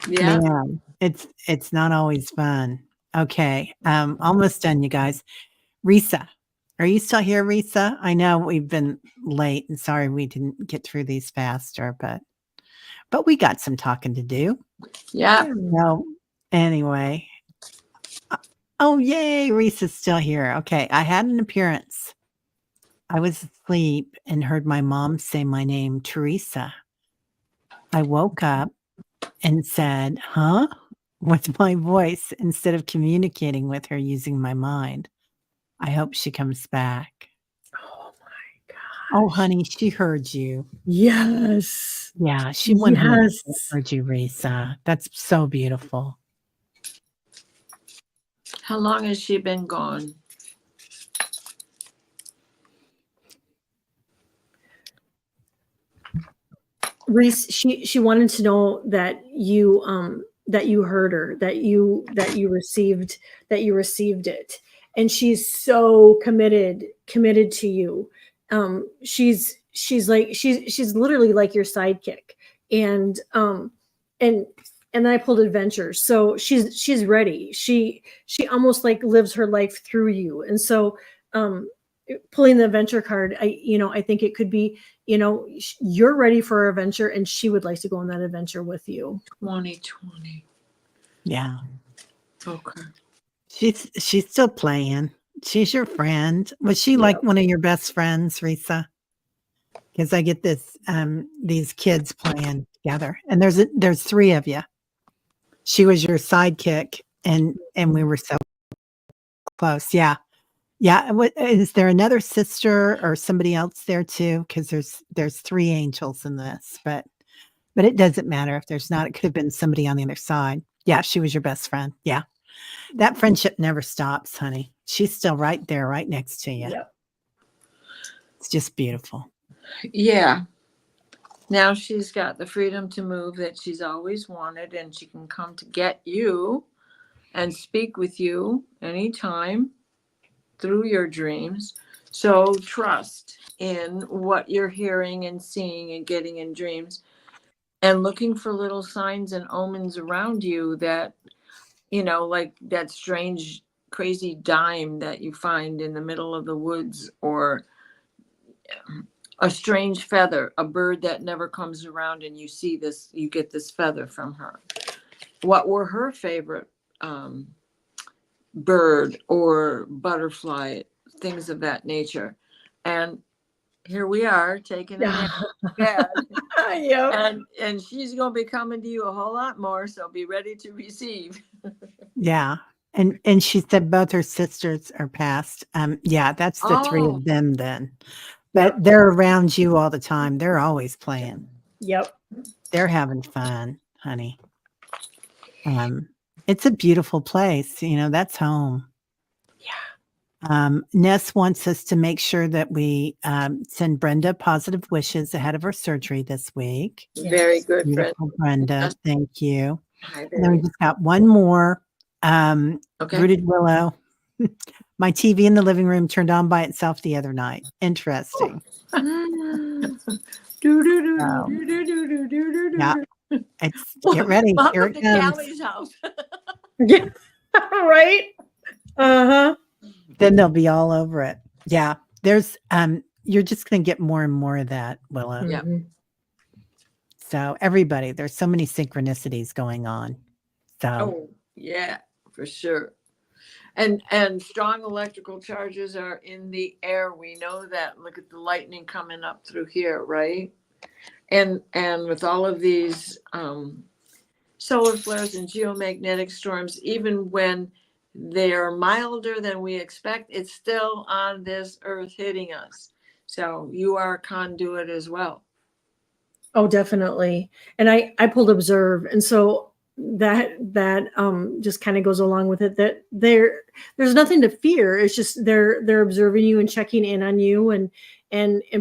A: Yeah.
B: Man, it's not always fun. Okay. Almost done, you guys. Risa, are you still here, Risa? I know we've been late and sorry we didn't get through these faster, but but we got some talking to do.
A: Yeah.
B: So anyway, oh yay, Reese is still here. Okay, I had an appearance. I was asleep and heard my mom say my name, Teresa. I woke up and said, huh? With my voice instead of communicating with her using my mind. I hope she comes back.
C: Oh my
B: Oh,
C: gosh.
B: honey, she heard you.
C: Yes.
B: Yeah, she 100%
C: Yes.
B: heard you, Risa. That's so beautiful.
A: How long has she been gone?
C: Reese, she wanted to know that you heard her, that you received it, and she's so committed to you. She's like she's literally like your sidekick, and and and then I pulled adventures, so she's ready. She almost like lives her life through you, and so pulling the adventure card, I think it could be, you're ready for an adventure and she would like to go on that adventure with you.
A: 2020.
B: Yeah.
A: Okay.
B: She's still playing. She's your friend. Was she like one of your best friends, Risa? Because I get these kids playing together, and there's 3 of you. She was your sidekick, and we were so close. Yeah. Yeah. Is there another sister or somebody else there too? Because there's 3 angels in this, but it doesn't matter if there's not. It could have been somebody on the other side. Yeah, she was your best friend. Yeah. That friendship never stops, honey. She's still right there, right next to you.
C: Yep.
B: It's just beautiful.
A: Yeah. Now she's got the freedom to move that she's always wanted, and she can come to get you and speak with you anytime through your dreams. So trust in what you're hearing and seeing and getting in dreams, and looking for little signs and omens around you that, like that strange, crazy dime that you find in the middle of the woods, or a strange feather, a bird that never comes around, and you get this feather from her. What were her favorite bird or butterfly, things of that nature? And here we are taking a nap in bed,
C: Yep.
A: and she's going to be coming to you a whole lot more, so be ready to receive.
B: Yeah. And she said both her sisters are passed. Yeah, that's the 3
A: Oh,
B: of them then. But they're around you all the time. They're always playing.
C: Yep.
B: They're having fun, honey. It's a beautiful place. That's home. Ness wants us to make sure that we send Brenda positive wishes ahead of her surgery this week.
A: very good, friend.
B: Beautiful, Brenda. Thank you.
A: Hi,
B: And then we
A: baby.
B: just got one more.
A: Okay.
B: Rooted Willow. My TV in the living room turned on by itself the other night. Interesting. Yeah. Get ready. Here it
A: Welcome to
B: comes.
A: Callie's house.
C: Yeah. Right. Uh-huh.
B: Then they'll be all over it. Yeah. There's you're just gonna get more and more of that, Willow.
A: Yeah.
B: So everybody, there's so many synchronicities going on. So
A: Oh, yeah, for sure. And strong electrical charges are in the air. We know that. Look at the lightning coming up through here, right? And with all of these solar flares and geomagnetic storms, even when they are milder than we expect, it's still on this earth hitting us. So you are a conduit as well.
C: Oh, definitely. And I pulled observe, and so that just kind of goes along with it, that there's nothing to fear. It's just they're observing you and checking in on you, and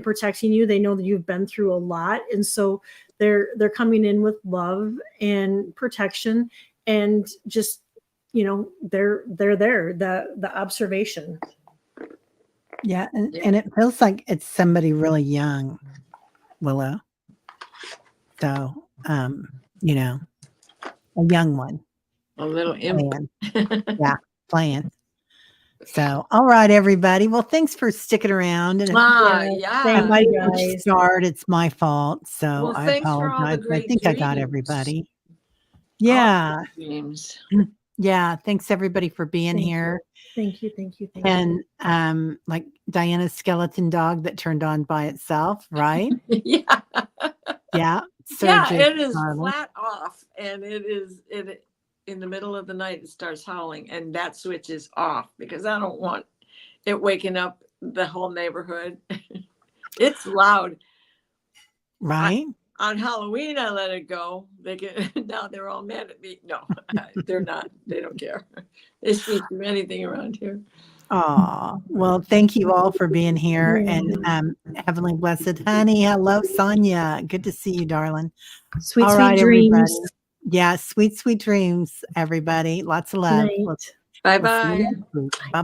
C: protecting you. They know that you've been through a lot, and so they're coming in with love and protection, and just they're there, the observation.
B: yeah, and it feels like it's somebody really young, Willow. So a young one.
A: A little imp.
B: Playing. Yeah, playing. So, all right, everybody. Well, thanks for sticking around. And if
A: Yeah.
B: I
C: Thank
B: might
C: you,
B: have
C: guys.
B: start, it's my fault. So
A: Well,
B: I
A: thanks for all the
B: apologize. I
A: great
B: think I got
A: dreams.
B: everybody.
A: All
B: Yeah.
A: the dreams.
B: Yeah. Thanks everybody for being
C: Thank you.
B: here.
C: Thank you. Thank you. Thank you.
B: And like Diana's skeleton dog that turned on by itself, right?
A: Yeah.
B: Yeah.
A: Yeah,
B: Surgeon
A: it is
B: Charlotte.
A: flat off, and it in the middle of the night it starts howling, and that switch is off because I don't want it waking up the whole neighborhood. It's loud.
B: Right.
A: On Halloween, I let it go. They get now they're all mad at me. No, they're not. They don't care. They sleep through anything around here.
B: Oh, well, thank you all for being here. And Heavenly Blessed Honey, hello, Sonia. Good to see you, darling.
C: Sweet,
B: All
C: sweet
B: right,
C: dreams.
B: everybody. Yeah, sweet, sweet dreams, everybody. Lots of love.
C: Night.
A: Bye
B: We'll see you
A: bye.
B: next week. Bye.